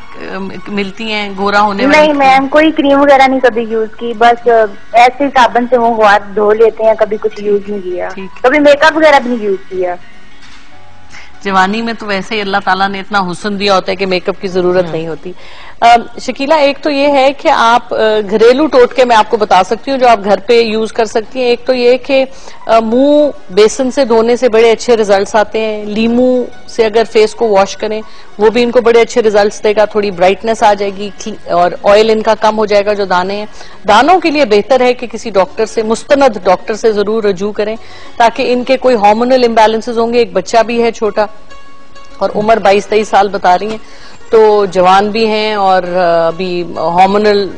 मिलती हैं गोरा होने वाली? नहीं मैम, कोई क्रीम वगैरह नहीं कभी यूज की, बस ऐसे साबुन से मुंह हाथ धो लेते हैं, कभी कुछ यूज नहीं किया, कभी मेकअप वगैरह भी नहीं यूज किया। जवानी में तो वैसे ही अल्लाह ताला ने इतना हुस्न दिया होता है कि मेकअप की जरूरत नहीं होती। शकीला, एक तो ये है कि आप घरेलू टोटके मैं आपको बता सकती हूँ जो आप घर पे यूज कर सकती हैं। एक तो ये कि मुंह बेसन से धोने से बड़े अच्छे रिजल्ट्स आते हैं। लीमू से अगर फेस को वॉश करें वो भी इनको बड़े अच्छे रिजल्ट्स देगा, थोड़ी ब्राइटनेस आ जाएगी और ऑयल इनका कम हो जाएगा जो दाने हैं। दानों के लिए बेहतर है कि किसी डॉक्टर से, मुस्तनद डॉक्टर से जरूर रजू करें, ताकि इनके कोई हार्मोनल इम्बैलेंसेस होंगे। एक बच्चा भी है छोटा और उम्र 22-23 साल बता रही हैं, तो जवान भी हैं और अभी हार्मोनल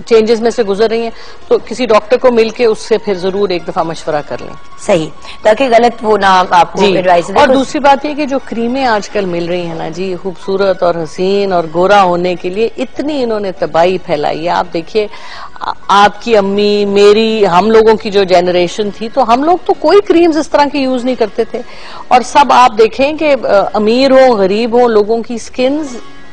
चेंजेस में से गुजर रही हैं, तो किसी डॉक्टर को मिलके उससे फिर जरूर एक दफा मशवरा कर लें। सही, ताकि गलत वो ना आपको एडवाइस दे। और दूसरी बात ये कि जो क्रीमें आजकल मिल रही है ना जी, खूबसूरत और हसीन और गोरा होने के लिए इतनी इन्होंने तबाही फैलाई है। आप देखिए, आपकी अम्मी, मेरी, हम लोगों की जो जनरेशन थी, तो हम लोग तो कोई क्रीम्स इस तरह के यूज नहीं करते थे। और सब आप देखें कि अमीर हो गरीब हो, लोगों की स्किन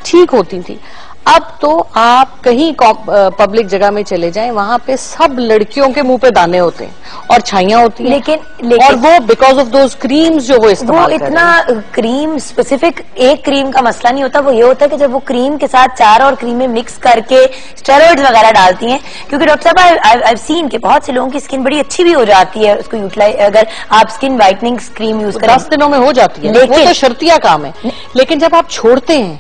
ठीक होती थी। अब तो आप कहीं पब्लिक जगह में चले जाएं, वहां पे सब लड़कियों के मुंह पे दाने होते हैं और छाइयां होती हैं। लेकिन और वो बिकॉज ऑफ दोज क्रीम्स जो वो इस्तेमाल कर रहे हैं। इतना क्रीम स्पेसिफिक एक क्रीम का मसला नहीं होता, वो ये होता है कि जब वो क्रीम के साथ 4 और क्रीमें मिक्स करके स्टेरॉइड्स वगैरह डालती हैं। क्योंकि डॉक्टर साहब आई सीन के बहुत से लोगों की स्किन बड़ी अच्छी भी हो जाती है उसको यूटिलाइज, अगर आप स्किन व्हाइटनिंग क्रीम यूज करें 10 दिनों में हो जाती है, वो तो शर्तिया काम है। लेकिन जब आप छोड़ते हैं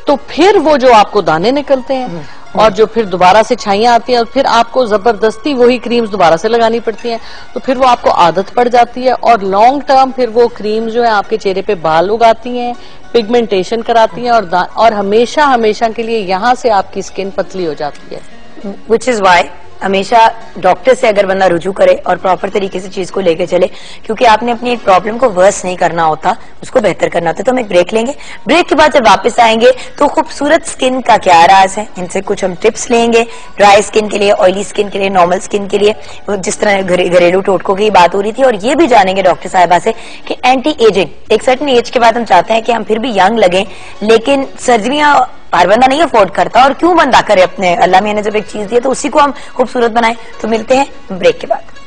तो फिर वो जो आपको दाने निकलते हैं और जो फिर दोबारा से छाइयां आती हैं और फिर आपको जबरदस्ती वही क्रीम्स दोबारा से लगानी पड़ती हैं, तो फिर वो आपको आदत पड़ जाती है और लॉन्ग टर्म फिर वो क्रीम्स जो है आपके चेहरे पे बाल उगाती हैं, पिगमेंटेशन कराती हैं और हमेशा हमेशा के लिए यहाँ से आपकी स्किन पतली हो जाती है। विच इज वाई हमेशा डॉक्टर से अगर बंदा रुजू करे और प्रॉपर तरीके से चीज को लेके चले, क्योंकि आपने अपनी एक प्रॉब्लम को वर्स नहीं करना होता, उसको बेहतर करना होता है। तो हम एक ब्रेक लेंगे, ब्रेक के बाद जब वापस आएंगे तो खूबसूरत स्किन का क्या राज है, इनसे कुछ हम टिप्स लेंगे, ड्राई स्किन के लिए, ऑयली स्किन के लिए, नॉर्मल स्किन के लिए, जिस तरह घरेलू टोटकों की बात हो रही थी। और ये भी जानेंगे डॉक्टर साहिबा से कि एंटी एजिंग, एक सर्टेन एज के बाद हम चाहते हैं कि हम फिर भी यंग लगें, लेकिन सर्जरियां हर बंदा नहीं अफोर्ड करता, और क्यों बंदा करे, अपने अल्लाह मियां ने जब एक चीज दी है तो उसी को हम खूबसूरत बनाएं। तो मिलते हैं ब्रेक के बाद।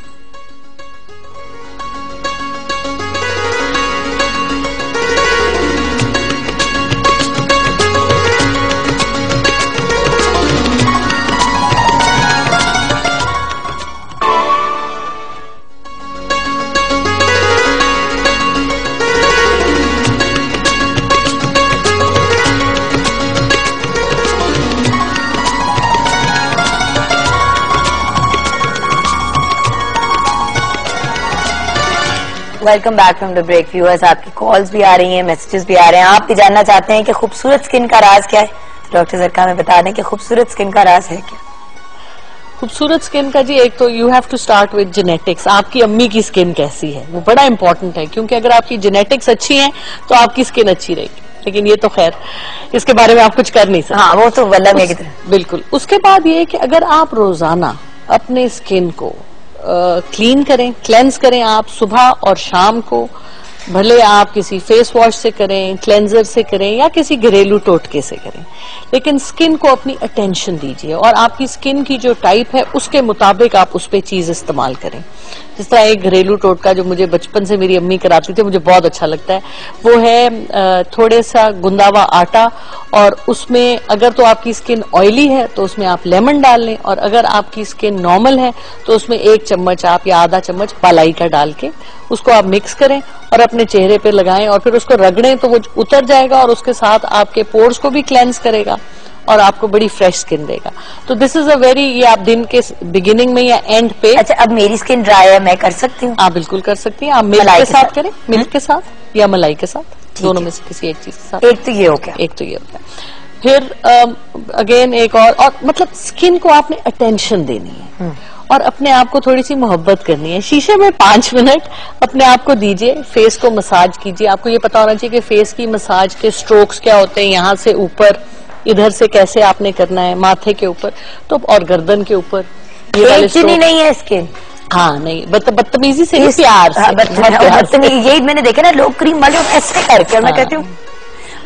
Welcome back from the break viewers. आपकी कॉल्स भी आ रही हैं, मैसेजेस भी आ रहे हैं। आप भी जानना चाहते हैं कि खूबसूरत स्किन का राज क्या है, तो डॉक्टर सरका हमें बता दें कि खूबसूरत स्किन का राज है क्या। खूबसूरत स्किन का जी, एक तो you have to start with genetics. आपकी अम्मी की स्किन कैसी है वो बड़ा इंपॉर्टेंट है, क्योंकि अगर आपकी जेनेटिक्स अच्छी है तो आपकी स्किन अच्छी रहेगी। लेकिन ये तो खैर इसके बारे में आप कुछ कर नहीं सकते। हाँ, वो तो वल्ला में की तरह। बिल्कुल। उसके बाद ये कि अगर आप रोजाना अपने स्किन को क्लीन करें, क्लेंस करें आप सुबह और शाम को, भले आप किसी फेस वॉश से करें, क्लेंजर से करें या किसी घरेलू टोटके से करें, लेकिन स्किन को अपनी अटेंशन दीजिए और आपकी स्किन की जो टाइप है उसके मुताबिक आप उस पे चीज इस्तेमाल करें। जिस तरह एक घरेलू टोटका जो मुझे बचपन से मेरी अम्मी कराती थी, मुझे बहुत अच्छा लगता है, वो है थोड़े सा गुंदावा आटा और उसमें अगर तो आपकी स्किन ऑयली है तो उसमें आप लेमन डाल लें, और अगर आपकी स्किन नॉर्मल है तो उसमें 1 चम्मच आप या आधा चम्मच बालाई का डाल के उसको आप मिक्स करें और अपने चेहरे पे लगाएं और फिर उसको रगड़ें तो वो उतर जाएगा और उसके साथ आपके पोर्स को भी क्लेंस करेगा और आपको बड़ी फ्रेश स्किन देगा। तो दिस इज अ वेरी, ये आप दिन के बिगिनिंग में या एंड पे। अच्छा, अब मेरी स्किन ड्राई है, मैं कर सकती हूँ? आप बिल्कुल कर सकती हैं। आप मिल्क के साथ करें, मिल्क के साथ या मलाई के साथ, दोनों में से किसी एक चीज के साथ। एक तो ये हो गया, एक तो ये हो गया। फिर अगेन एक और मतलब स्किन को आपने अटेंशन देनी है और अपने आप को थोड़ी सी मोहब्बत करनी है। शीशे में 5 मिनट अपने आप को दीजिए, फेस को मसाज कीजिए। आपको ये पता होना चाहिए कि फेस की मसाज के स्ट्रोक्स क्या होते हैं, यहाँ से ऊपर, इधर से कैसे आपने करना है, माथे के ऊपर तो और गर्दन के ऊपर। ये नहीं है स्किन। हाँ नहीं, बदतमीजी से, प्यार से, बदतमीजी। यही मैंने देखा ना, लोग क्रीम वाले ऐसे करके, और मैं कहती हूँ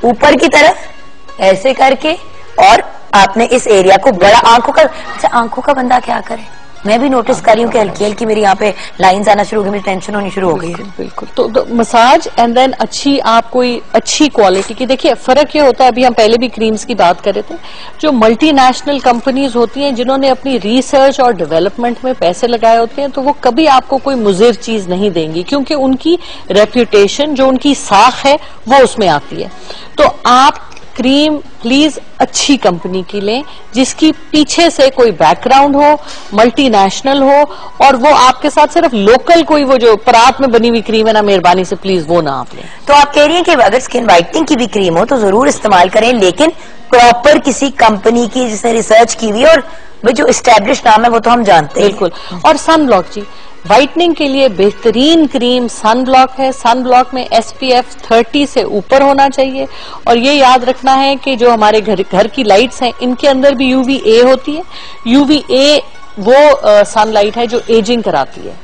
ऊपर की तरफ ऐसे करके, और आपने इस एरिया को बड़ा आंखों का। अच्छा, आंखों का बंदा क्या करे? मैं भी नोटिस कर रही हूँ कि हल्की हल्की मेरी यहाँ पे लाइंस आना शुरू हो गई, मेरी टेंशन होनी शुरू हो गई है। बिल्कुल। तो मसाज एंड देन अच्छी, आप कोई अच्छी क्वालिटी की, देखिए फर्क ये होता है, अभी हम पहले भी क्रीम्स की बात कर रहे थे, जो मल्टीनेशनल कंपनीज होती हैं जिन्होंने अपनी रिसर्च और डेवलपमेंट में पैसे लगाए होते हैं, तो वो कभी आपको कोई मुजिर चीज नहीं देंगी, क्योंकि उनकी रेप्यूटेशन, जो उनकी साख है, वो उसमें आती है। तो आप क्रीम प्लीज अच्छी कंपनी की लें, जिसकी पीछे से कोई बैकग्राउंड हो, मल्टीनेशनल हो, और वो आपके साथ सिर्फ लोकल कोई वो जो परात में बनी हुई क्रीम है ना, मेहरबानी से प्लीज वो ना आप लें। तो आप कह रही हैं कि अगर स्किन वाइटनिंग की भी क्रीम हो तो जरूर इस्तेमाल करें, लेकिन प्रॉपर किसी कंपनी की जिसने रिसर्च की हुई, और वो जो एस्टेब्लिश नाम है वो तो हम जानते हैं। बिल्कुल। और सनब्लॉक जी, व्हाइटनिंग के लिए बेहतरीन क्रीम सनब्लॉक है। सनब्लॉक में SPF 30 से ऊपर होना चाहिए, और ये याद रखना है कि जो हमारे घर की लाइट्स हैं, इनके अंदर भी UVA होती है। UVA वो सनलाइट है जो एजिंग कराती है।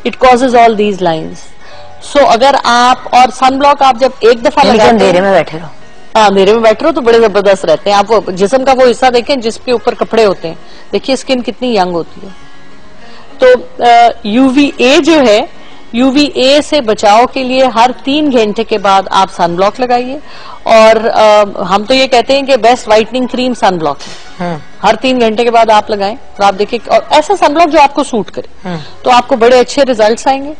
It causes all these lines. So अगर आप, और सनब्लॉक आप जब एक दफा लगाते हैं, अंधेरे में बैठे रहो, अंधेरे में बैठे रहो तो बड़े जबरदस्त रहते हैं। आप वो जिस्म का वो हिस्सा देखें जिसके ऊपर कपड़े होते हैं, देखिए स्किन कितनी यंग होती है। तो UVA जो है, UVA से बचाव के लिए हर 3 घंटे के बाद आप सनब्लॉक लगाइए, और हम तो ये कहते हैं कि बेस्ट व्हाइटनिंग क्रीम सनब्लॉक है। हर 3 घंटे के बाद आप लगाएं, और आप देखिए, और ऐसा सनब्लॉक जो आपको सूट करे, तो आपको बड़े अच्छे रिजल्ट्स आएंगे।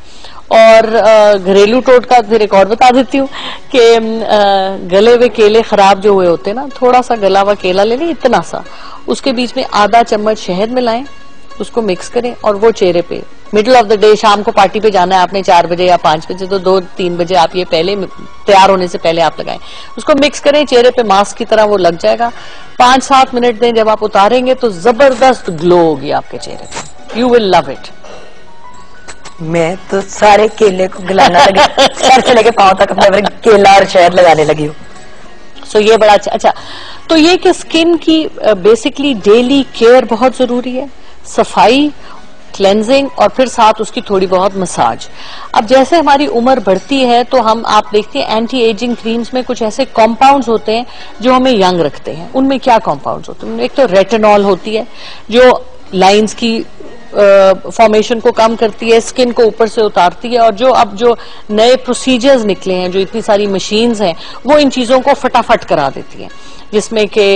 और घरेलू टोटका फिर एक और बता देती हूँ कि गले हुए केले खराब जो हुए होते हैं ना, थोड़ा सा गला हुआ केला ले लें, इतना सा, उसके बीच में आधा चम्मच शहद मिलाएं, उसको मिक्स करें, और वो चेहरे पे मिडिल ऑफ द डे, शाम को पार्टी पे जाना है आपने 4 बजे या 5 बजे, तो 2-3 बजे आप ये पहले तैयार होने से पहले आप लगाएं, उसको मिक्स करें, चेहरे पे मास्क की तरह वो लग जाएगा। 5-7 मिनट दें, जब आप उतारेंगे तो जबरदस्त ग्लो होगी आपके चेहरे पे, यू विल लव इट। मैं तो सारे केले को गिलाना लगी, सर से लेके पांव तक अपना केला और शहद लगाने लगी हूँ। सो ये बड़ा अच्छा। तो ये कि स्किन की बेसिकली डेली केयर बहुत जरूरी है, सफाई, क्लेंजिंग, और फिर साथ उसकी थोड़ी बहुत मसाज। अब जैसे हमारी उम्र बढ़ती है तो आप देखते हैं एंटी एजिंग क्रीम्स में कुछ ऐसे कॉम्पाउंड्स होते हैं जो हमें यंग रखते हैं। उनमें क्या कॉम्पाउंड्स होते हैं? एक तो रेटिनॉल होती है जो लाइंस की फॉर्मेशन को कम करती है, स्किन को ऊपर से उतारती है, और जो नए प्रोसीजर्स निकले हैं, जो इतनी सारी मशीन्स हैं, वो इन चीजों को फटाफट करा देती हैं, जिसमें के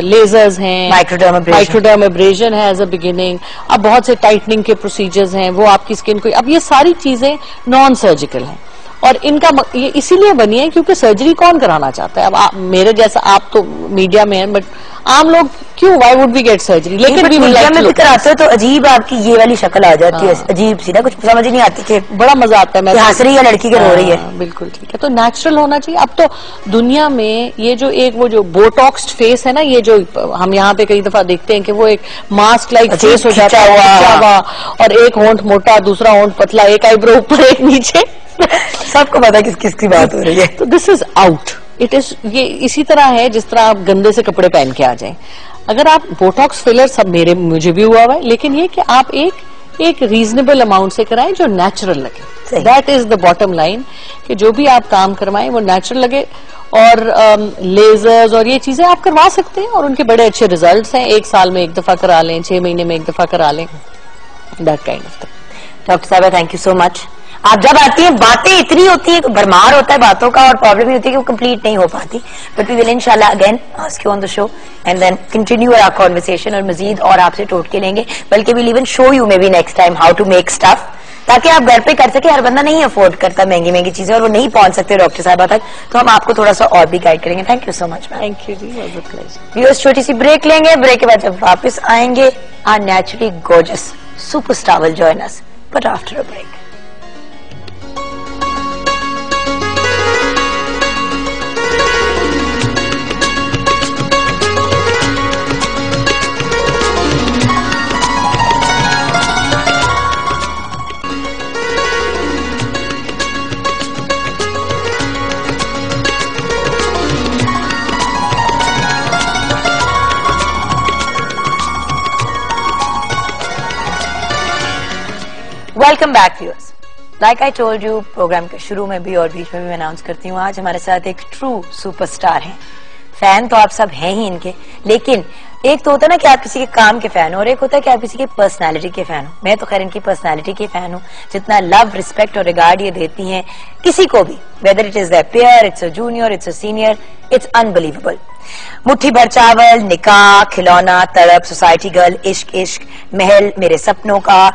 लेजर्स हैं, माइक्रोडर्मेब्रेशन है एज अ बिगिनिंग, अब बहुत से टाइटनिंग के प्रोसीजर्स हैं, वो आपकी स्किन को, अब ये सारी चीजें नॉन सर्जिकल हैं, और इनका ये इसीलिए बनी है क्योंकि सर्जरी कौन कराना चाहता है? अब मेरे जैसा, आप तो मीडिया में हैं, बट आम लोग क्यों, why would we get surgery? लेकिन मीडिया में भी कराते हो तो अजीब आपकी ये वाली शक्ल आ जाती है, अजीब सी ना, कुछ समझ ही नहीं आती कि बड़ा मजा आता है, मैं हंस रही है लड़की के रो रही है। बिल्कुल ठीक है, तो नेचुरल होना चाहिए। अब तो दुनिया में ये जो वो जो बोटॉक्स्ड फेस है ना, ये जो हम यहाँ पे कई दफा देखते हैं कि वो एक मास्क लाइक फेस हो जाता है, और एक होंठ मोटा, दूसरा होंठ पतला, एक आईब्रो ऊपर एक नीचे, सबको पता किस किस की बात हो रही है। तो this is out, it is, ये इसी तरह है जिस तरह आप गंदे से कपड़े पहन के आ जाएं। अगर आप बोटॉक्स फिलर, सब मुझे भी हुआ है, लेकिन ये कि आप एक एक रीजनेबल अमाउंट से कराएं जो नेचुरल लगे। That is the bottom line कि जो भी आप काम करवाएं वो नेचुरल लगे। और लेजर्स और ये चीजें आप करवा सकते हैं और उनके बड़े अच्छे रिजल्ट्स हैं। 1 साल में 1 दफा करा लें, 6 महीने में 1 दफा करा लें, that kind of thing. Doctor साहब थैंक यू सो मच। आप जब आती हैं बातें इतनी होती है, भरमार होता है बातों का और प्रॉब्लम ही होती है कि वो कंप्लीट नहीं हो पाती। बट वी विल इंशाल्लाह again ask you on the show and then continue our conversation और मजीद और आपसे टोटके लेंगे। बल्कि will even show you maybe next time how to make stuff, ताकि आप घर पे कर सके। हर बंदा नहीं अफोर्ड करता महंगी महंगी चीजें और वो नहीं पहुंच सकते डॉक्टर साहबा तक, तो हम आपको थोड़ा सा और भी गाइड करेंगे। Thank you so much ma'am. Thank you जी, वाज अ प्लेजर। व्यूअर्स छोटी सी ब्रेक लेंगे, ब्रेक के बाद जब वापस आएंगे our naturally gorgeous superstar will join us, but after a break. Welcome back viewers. Like I told you, program के शुरू में भी और बीच में भी मैं अनाउंस करती हूँ, आज हमारे साथ एक ट्रू सुपरस्टार हैं। फैन तो आप सब हैं ही इनके, लेकिन एक तो होता है ना कि आप किसी के काम के फैन हो और एक होता है कि आप किसी की पर्सनालिटी के फैन हो। मैं तो खैर इनकी पर्सनालिटी के फैन हूँ। जितना लव, रिस्पेक्ट और रिगार्ड ये देती हैं किसी को भी, whether it is the pair, it's a junior, it's a senior, it's unbelievable. मुट्ठी भर चावल, निकाह, खिलौना, तड़प, सोसाइटी गर्ल, इश्क इश्क, महल, मेरे सपनों का,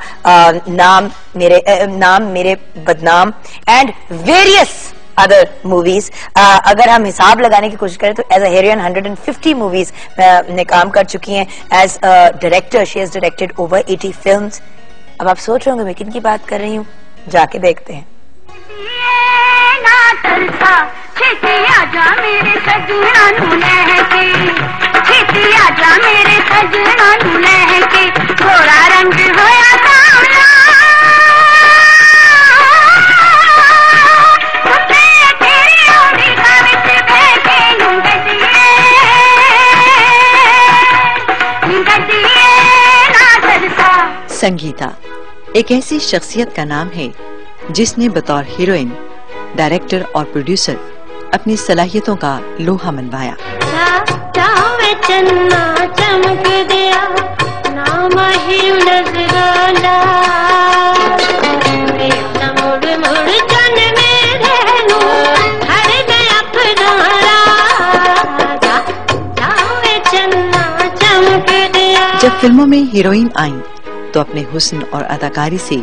नाम मेरे बदनाम एंड वेरियस अदर मूवीज। अगर हम हिसाब लगाने की कोशिश करें तो एज अ हीरोइन 150 मूवीज ने काम कर चुकी हैं। As director she has directed over 80 films. अब आप सोच रहे होंगे मैं किन की बात कर रही हूँ, जाके देखते हैं। संगीता एक ऐसी शख्सियत का नाम है जिसने बतौर हीरोइन, डायरेक्टर और प्रोड्यूसर अपनी सलाहियतों का लोहा मनवाया। जब फिल्मों में हीरोइन आई तो अपने हुस्न और अदाकारी से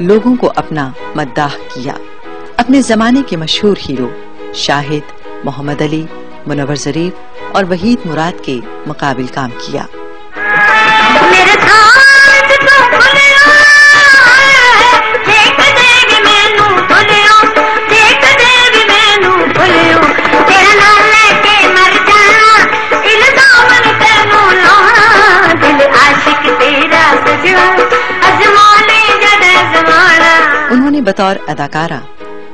लोगों को अपना मद्दाह किया। अपने जमाने के मशहूर हीरो शाहिद, मोहम्मद अली, मुनव्वर ज़रीफ और वहीद मुराद के मुकाबिल काम किया। उन्होंने बतौर अदाकारा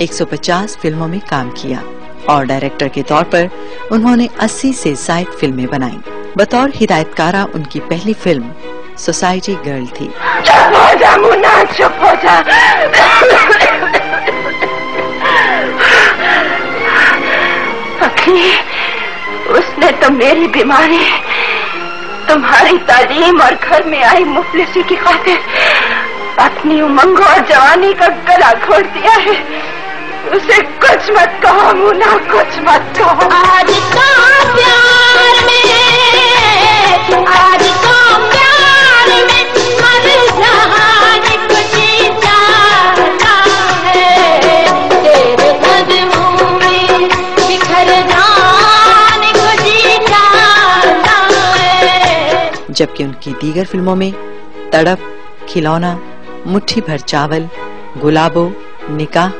150 फिल्मों में काम किया और डायरेक्टर के तौर पर उन्होंने 80 से ज़ायद फिल्में बनाई। बतौर हिदायतकारा उनकी पहली फिल्म सोसाइटी गर्ल थी। चुप हो जा मुन्ना, चुप हो जा। अखी, उसने तो मेरी बीमारी, तुम्हारी तालीम और घर में आई मुफलिसी की खातिर अपनी उमंग और जवानी का गला घोट दिया है। उसे कुछ मत कहो मुन्ना, कुछ मत कहो। आज तो प्यार में, आज तो प्यार में मर जाने खुशी चाहता है। तेरे कदमों में बिखर जाने खुशी चाहता है। जबकि उनकी दीगर फिल्मों में तड़प, खिलौना, मुट्ठी भर चावल, गुलाबो, निकाह,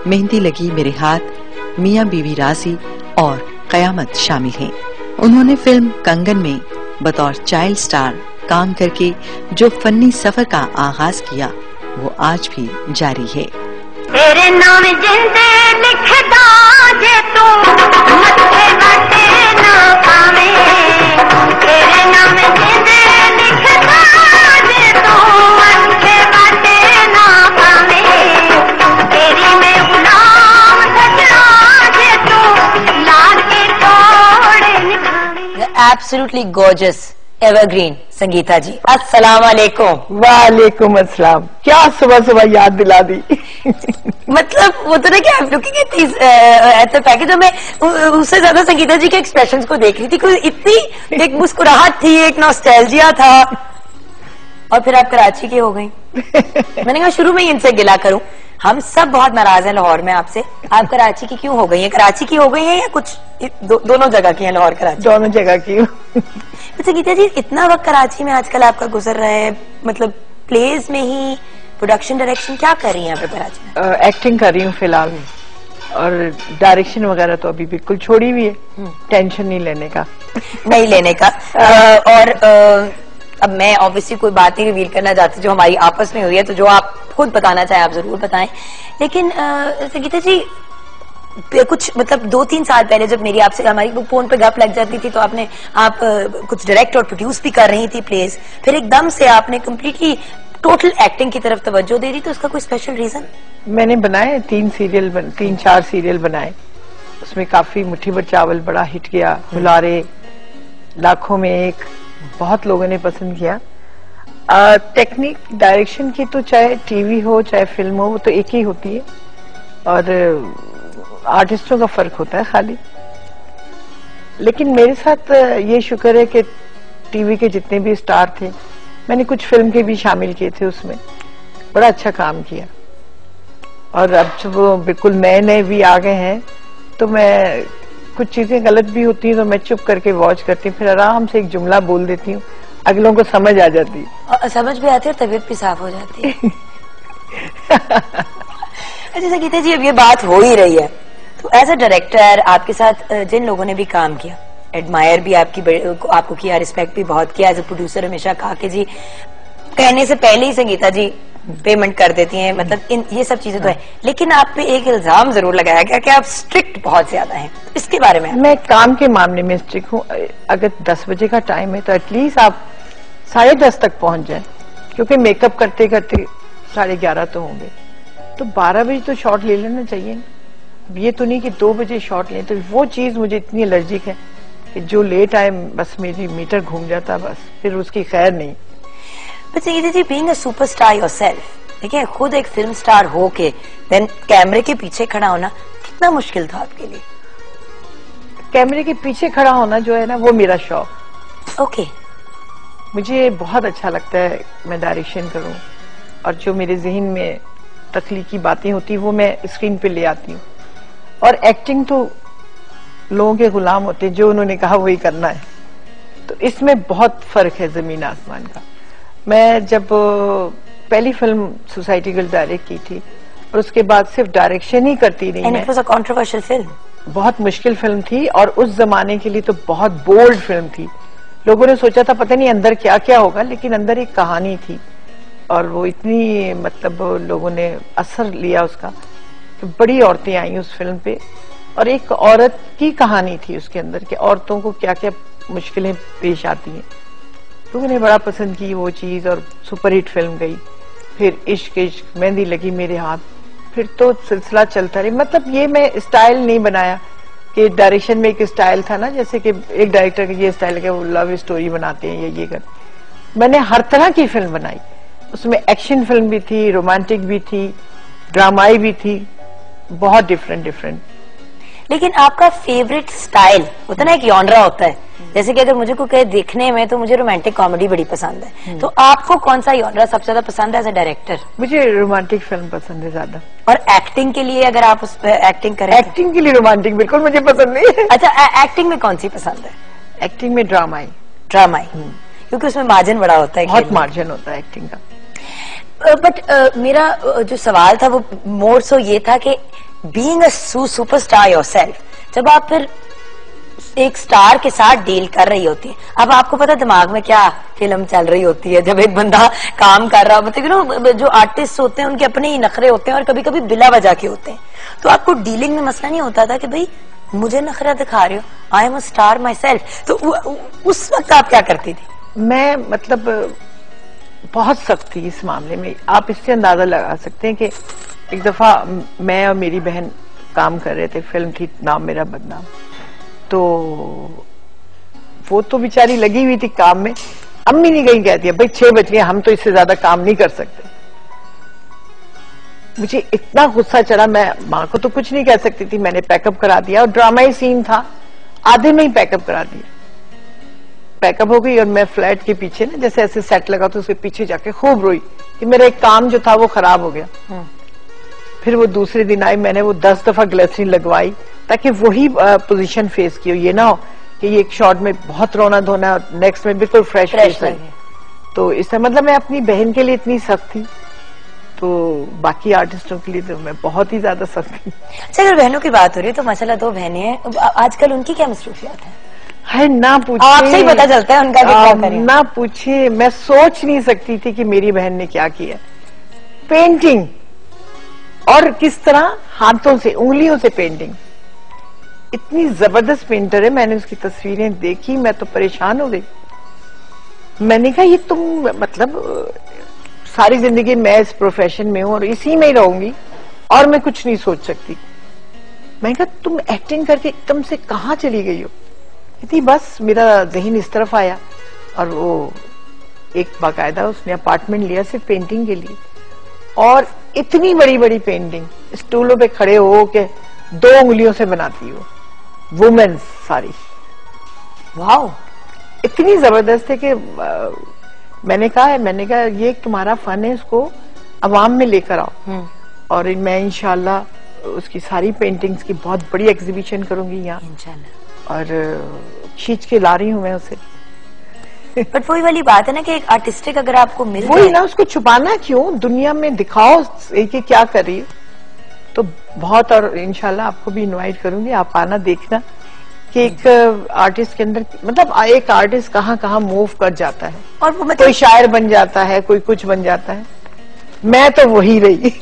मेहंदी लगी मेरे हाथ, मियाँ बीवी राजी और कयामत शामिल हैं। उन्होंने फिल्म कंगन में बतौर चाइल्ड स्टार काम करके जो फन्नी सफर का आगाज किया वो आज भी जारी है। तेरे नाम जिंदे लिखदा जे तू मत्थे बाटे ना पावे। तेरे नाम जिंदे लिखदा जे तू मत्थे बाटे एब्सोल्युटली गॉर्जियस एवरग्रीन संगीता जी, अस्सलाम वालेकुम। वालेकुम अस्सलाम। क्या सुबह सुबह याद दिला दी। मतलब वो तो ना कि आप लुकिंग एट द पैकेज, मैं उससे ज्यादा संगीता जी के एक्सप्रेशंस को देख रही थी, कोई इतनी एक मुस्कुराहट थी, एक नॉस्टैल्जिया था, और फिर आप कराची की हो गई। मैंने कहा शुरू में ही इनसे गिला करूं, हम सब बहुत नाराज हैं लाहौर में आपसे, आप कराची की क्यों हो गई हैं? कराची की हो गई हैं या कुछ दोनों जगह की हैं? लाहौर कराची दोनों जगह की। गीता जी, इतना वक्त कराची में आजकल आपका गुजर रहा है, मतलब प्लेज में ही, प्रोडक्शन डायरेक्शन क्या कर रही हैं आप कराची में? एक्टिंग कर रही हूँ फिलहाल, और डायरेक्शन वगैरह तो अभी बिल्कुल छोड़ी हुई है, टेंशन नहीं लेने का। नहीं लेने का। और अब मैं ऑब्वियसली कोई बात नहीं रिवील करना चाहती जो हमारी आपस में हुई है, तो जो आप खुद बताना चाहें आप जरूर बताएं। लेकिन संगीता जी, कुछ मतलब 2-3 साल पहले जब मेरी आपसे हमारी फोन पे गप लग जाती थी, तो आप कुछ डायरेक्ट और प्रोड्यूस भी कर रही थी प्लेस, फिर एकदम से आपने कम्प्लीटली टोटल एक्टिंग की तरफ तवज्जो दे दी, तो उसका कोई स्पेशल रीजन? मैंने बनाए 3-4 सीरियल बनाए, उसमें काफी मुट्ठी भर चावल बड़ा हिट गया, हुलारे लाखों में एक, बहुत लोगों ने पसंद किया। टेक्निक डायरेक्शन की तो चाहे टीवी हो चाहे फिल्म हो, वो तो एक ही होती है, और आर्टिस्टों का फर्क होता है खाली। लेकिन मेरे साथ ये शुक्र है कि टीवी के जितने भी स्टार थे, मैंने कुछ फिल्म के भी शामिल किए थे, उसमें बड़ा अच्छा काम किया। और अब जब वो बिल्कुल नए नए भी आ गए हैं, तो मैं कुछ चीजें गलत भी होती हैं तो मैं चुप करके वॉच करती हूँ, फिर आराम से एक जुमला बोल देती हूँ, अगलों को समझ आ जाती है। समझ भी आती है, तबीयत भी साफ हो जाती है। अच्छा संगीता जी, अब ये बात हो ही रही है, तो एज अ डायरेक्टर आपके साथ जिन लोगों ने भी काम किया, एडमायर भी आपको किया, रिस्पेक्ट भी बहुत किया, एज अ प्रोड्यूसर हमेशा कहा कि जी कहने से पहले ही संगीता जी पेमेंट कर देती हैं, मतलब ये सब चीजें तो है, लेकिन आप पे एक इल्जाम जरूर लगाया गया कि आप स्ट्रिक्ट बहुत ज्यादा हैं, इसके बारे में? मैं काम के मामले में स्ट्रिक्ट हूँ। अगर 10 बजे का टाइम है तो एटलीस्ट आप 10:30 तक पहुंच जाए, क्योंकि मेकअप करते करते 11:30 तो होंगे, तो 12 बजे तो शॉट ले लेना चाहिए। ये तो नहीं कि 2 बजे शॉट लें, तो वो चीज मुझे इतनी एलर्जिक है कि जो लेट आए बस मेरी मीटर घूम जाता, बस फिर उसकी खैर नहीं। संगीता जी, बीइंग अ सुपरस्टार योरसेल्फ, देखिए खुद एक फिल्म स्टार हो के देन कैमरे के पीछे खड़ा होना कितना मुश्किल था आपके लिए? कैमरे के पीछे खड़ा होना जो है ना, वो मेरा शौक। ओके। मुझे बहुत अच्छा लगता है मैं डायरेक्शन करूं, और जो मेरे जहन में तख्लीकी बातें होती वो मैं स्क्रीन पे ले आती हूँ। और एक्टिंग तो लोगों के गुलाम होते हैं, जो उन्होंने कहा वही करना है, तो इसमें बहुत फर्क है जमीन आसमान का। मैं जब पहली फिल्म सोसाइटी गर्ल डायरेक्ट की थी, और उसके बाद सिर्फ डायरेक्शन ही करती रही। And it was a controversial film. बहुत मुश्किल फिल्म थी, और उस जमाने के लिए तो बहुत बोल्ड फिल्म थी। लोगों ने सोचा था पता नहीं अंदर क्या क्या होगा, लेकिन अंदर एक कहानी थी, और वो इतनी मतलब लोगों ने असर लिया उसका, तो बड़ी औरतें आई उस फिल्म पे, और एक औरत की कहानी थी उसके अंदर कि औरतों को क्या क्या मुश्किलें पेश आती हैं। लोगों ने बड़ा पसंद की वो चीज, और सुपरहिट फिल्म गई। फिर इश्क इश्क, मेहंदी लगी मेरे हाथ, फिर तो सिलसिला चलता रही। मतलब ये मैं स्टाइल नहीं बनाया कि डायरेक्शन में एक स्टाइल था ना, जैसे कि एक डायरेक्टर का ये स्टाइल है वो लव स्टोरी बनाते हैं या ये कर। मैंने हर तरह की फिल्म बनाई, उसमें एक्शन फिल्म भी थी, रोमांटिक भी थी, ड्रामाई भी थी, बहुत डिफरेंट। लेकिन आपका फेवरेट स्टाइल होता ना, एक जॉनरा होता है, जैसे कि अगर मुझे को कहे देखने में तो मुझे रोमांटिक कॉमेडी बड़ी पसंद है, तो आपको कौन सा जॉनरा सबसे ज्यादा पसंद है एज अ डायरेक्टर? मुझे रोमांटिक फिल्म पसंद है ज्यादा। और एक्टिंग के लिए अगर आप उस पर एक्टिंग करें? एक्टिंग के लिए रोमांटिक बिल्कुल मुझे पसंद नहीं है। अच्छा, एक्टिंग में कौन सी पसंद है? एक्टिंग में ड्रामाई। क्योंकि उसमें मार्जिन बड़ा होता है, बहुत मार्जिन होता है एक्टिंग का। बट मेरा जो सवाल था वो मोर सो ये था कि बीइंग अ सुपरस्टार योरसेल्फ, जब आप फिर एक स्टार के साथ डील कर रही होती है, अब आपको पता दिमाग में क्या फिल्म चल रही होती है जब एक बंदा काम कर रहा होता है, मतलब जो आर्टिस्ट होते हैं उनके अपने ही नखरे होते हैं और कभी कभी बिला वजह के होते हैं, तो आपको डीलिंग में मसला नहीं होता था कि भाई मुझे नखरा दिखा रहे हो, I am a star my self, तो उस वक्त आप क्या करती थी? मैं मतलब बहुत सख्त थी इस मामले में। आप इससे अंदाजा लगा सकते हैं कि एक दफा मैं और मेरी बहन काम कर रहे थे, फिल्म थी नाम मेरा बदनाम, तो वो तो बेचारी लगी हुई थी काम में। अम्मी नहीं कहीं कहती है भाई 6 बज गए, हम तो इससे ज्यादा काम नहीं कर सकते। मुझे इतना गुस्सा चढ़ा, मैं माँ को तो कुछ नहीं कह सकती थी। मैंने पैकअप करा दिया और ड्रामाई सीन था, आधे में ही पैकअप करा दिया। पैकअप हो गई और मैं फ्लैट के पीछे ना जैसे ऐसे सेट लगा तो उसके पीछे जाके खूब रोई कि मेरा एक काम जो था वो खराब हो गया। फिर वो दूसरे दिन आई, मैंने वो 10 दफा ग्लिसरीन लगवाई ताकि वही पोजीशन फेस की हो। ये ना हो कि ये एक शॉट में बहुत रोना धोना और नेक्स्ट में बिल्कुल फ्रेश लगे। तो इसका मतलब मैं अपनी बहन के लिए इतनी सख्त थी, तो बाकी आर्टिस्टों के लिए तो मैं बहुत ही ज्यादा सख्त थी। अच्छा, अगर बहनों की बात हो रही है तो माशाल्लाह 2 बहनें हैं, आजकल उनकी क्या मसरूफियात है ना पूछिए, आपसे ही पता चलता है उनका क्या करें। ना पूछिए, मैं सोच नहीं सकती थी कि मेरी बहन ने क्या किया। पेंटिंग, और किस तरह हाथों से, उंगलियों से पेंटिंग। इतनी जबरदस्त पेंटर है, मैंने उसकी तस्वीरें देखी, मैं तो परेशान हो गई। मैंने कहा ये तुम मतलब सारी जिंदगी मैं इस प्रोफेशन में हूं और इसी में ही रहूंगी और मैं कुछ नहीं सोच सकती। मैंने कहा तुम एक्टिंग करके एकदम से कहां चली गई हो? कहती बस मेरा जहन इस तरफ आया, और वो एक बाकायदा उसने अपार्टमेंट लिया सिर्फ पेंटिंग के लिए, और इतनी बड़ी बड़ी पेंटिंग स्टूलों पे खड़े हो के 2 उंगलियों से बनाती हो, वुमेन सारी। वाओ, इतनी जबरदस्त है कि मैंने कहा ये तुम्हारा फन है, इसको अवाम में लेकर आओ। और मैं इंशाल्लाह उसकी सारी पेंटिंग्स की बहुत बड़ी एग्जीबिशन करूंगी यहाँ इंशाल्लाह, और खींच के ला रही हूँ मैं उसे। बट वही वाली बात है ना कि एक आर्टिस्टिक अगर आपको मिल वही ना, उसको छुपाना क्यों, दुनिया में दिखाओ कि क्या कर रही है। तो बहुत, और इंशाल्लाह आपको भी इनवाइट करूंगी, आप आना देखना कि एक आर्टिस्ट के अंदर मतलब एक आर्टिस्ट कहाँ कहाँ मूव कर जाता है, और वो कोई शायर बन जाता है, कोई कुछ बन जाता है। मैं तो वही रही,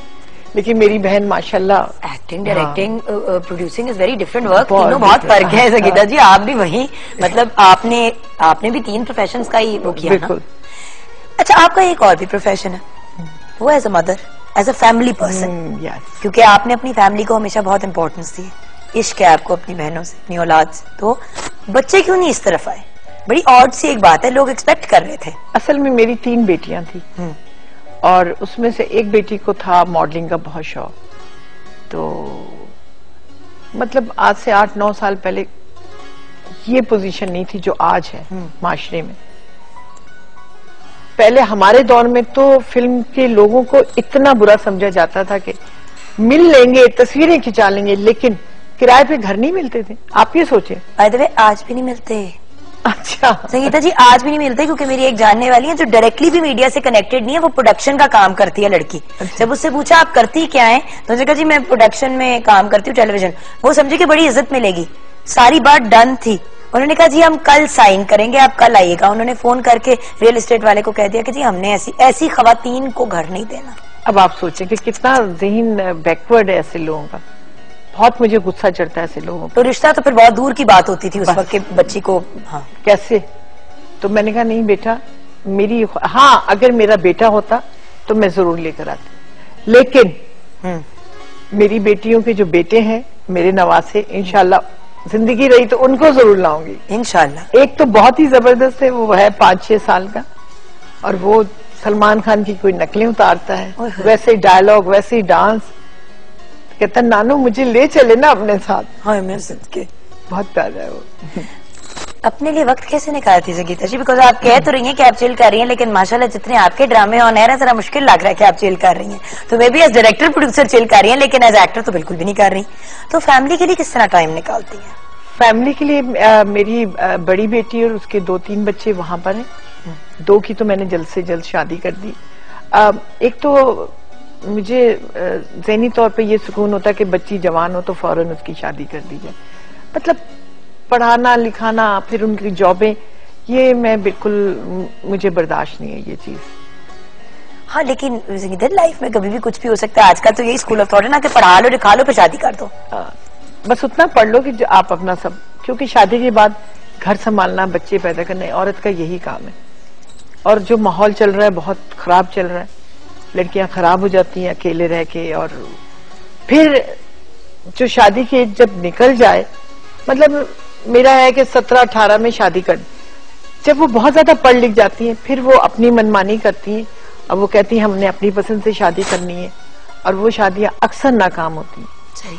लेकिन मेरी बहन माशाल्लाह acting, directing, producing is very different work, तीनों बहुत फर्क है। संगीता जी आप भी वही, मतलब आपने भी 3 प्रोफेशंस का ही वो किया ना? अच्छा, आपका एक और भी प्रोफेशन है, वो as a mother, as a family person, क्योंकि आपने अपनी फैमिली को हमेशा बहुत इंपॉर्टेंस दी, इश्क है आपको अपनी बहनों से, अपनी औलाद से। तो बच्चे क्यों नहीं इस तरफ आए? बड़ी ऑड सी एक बात है, लोग एक्सपेक्ट कर रहे थे। असल में मेरी 3 बेटियां थी, और उसमें से एक बेटी को था मॉडलिंग का बहुत शौक। तो मतलब आज से 8-9 साल पहले ये पोजीशन नहीं थी जो आज है माशरे में। पहले हमारे दौर में तो फिल्म के लोगों को इतना बुरा समझा जाता था कि मिल लेंगे, तस्वीरें खिंचा लेंगे, लेकिन किराए पे घर नहीं मिलते थे। आप ये सोचे, बाय द वे आज भी नहीं मिलते। अच्छा संगीता जी, आज भी नहीं मिलते, क्योंकि मेरी एक जानने वाली है जो डायरेक्टली भी मीडिया से कनेक्टेड नहीं है, वो प्रोडक्शन का काम करती है लड़की। जब उससे पूछा आप करती क्या है, तो उसने कहा जी मैं प्रोडक्शन में काम करती हूँ, टेलीविजन। वो समझे कि बड़ी इज्जत मिलेगी, सारी बात डन थी। उन्होंने कहा जी हम कल साइन करेंगे, आप कल आइएगा। उन्होंने फोन करके रियल एस्टेट वाले को कह दिया कि जी हमने ऐसी खवातीन को घर नहीं देना। अब आप सोचें कि कितना ज़हन बैकवर्ड है ऐसे लोगों का। बहुत मुझे गुस्सा चढ़ता है ऐसे लोगों को। तो रिश्ता तो फिर बहुत दूर की बात होती थी उस वक्त के बच्ची को। हाँ कैसे? तो मैंने कहा नहीं बेटा, हाँ अगर मेरा बेटा होता तो मैं जरूर लेकर आती, लेकिन मेरी बेटियों के जो बेटे हैं मेरे नवासे, इंशाल्लाह जिंदगी रही तो उनको जरूर लाऊंगी इंशाल्लाह। एक तो बहुत ही जबरदस्त है, वो है 5-6 साल का, और वो सलमान खान की कोई नकलें उतारता है, वैसे ही डायलॉग, वैसे ही डांस। कहता नानू मुझे ले चले ना अपने साथ। हाँ मैं सदके, बहुत प्यारा है वो। अपने लिए वक्त कैसे निकालती है संगीता जी? बिकॉज आप कह तो रही हैं कि आप चिल कर रही हैं, लेकिन माशाल्लाह जितने आपके ड्रामे ऑन एयर है जरा मुश्किल लग रहा है कि आप चिल कर रही हैं। तो मैं भी एज डायरेक्टर प्रोड्यूसर चिल कर रही हैं, लेकिन एज एक्टर तो बिल्कुल भी नहीं कर रही। तो फैमिली के लिए किस तरह टाइम निकालती है? फैमिली के लिए मेरी बड़ी बेटी और उसके 2-3 बच्चे वहां पर हैं। 2 की तो मैंने जल्द से जल्द शादी कर दी। एक तो मुझे ज़हनी तौर पे ये सुकून होता है कि बच्ची जवान हो तो फौरन उसकी शादी कर दी जाए। मतलब पढ़ाना लिखाना फिर उनकी जॉबें, ये मैं बिल्कुल, मुझे बर्दाश्त नहीं है ये चीज। हाँ लेकिन लाइफ में कभी भी कुछ भी हो सकता है। आजकल तो यही स्कूल ऑफ थॉट है ना कि पढ़ा लो लिखा लो फिर शादी कर दो। बस उतना पढ़ लो कि जो आप अपना सब, क्योंकि शादी के बाद घर संभालना, बच्चे पैदा करना औरत का यही काम है। और जो माहौल चल रहा है बहुत खराब चल रहा है, लड़कियां खराब हो जाती हैं अकेले रह के, और फिर जो शादी की जब निकल जाए, मतलब मेरा है कि 17-18 में शादी कर जब वो बहुत ज्यादा पढ़ लिख जाती हैं फिर वो अपनी मनमानी करती हैं और वो कहती हैं हमने अपनी पसंद से शादी करनी है, और वो शादियां अक्सर नाकाम होती हैं। सही।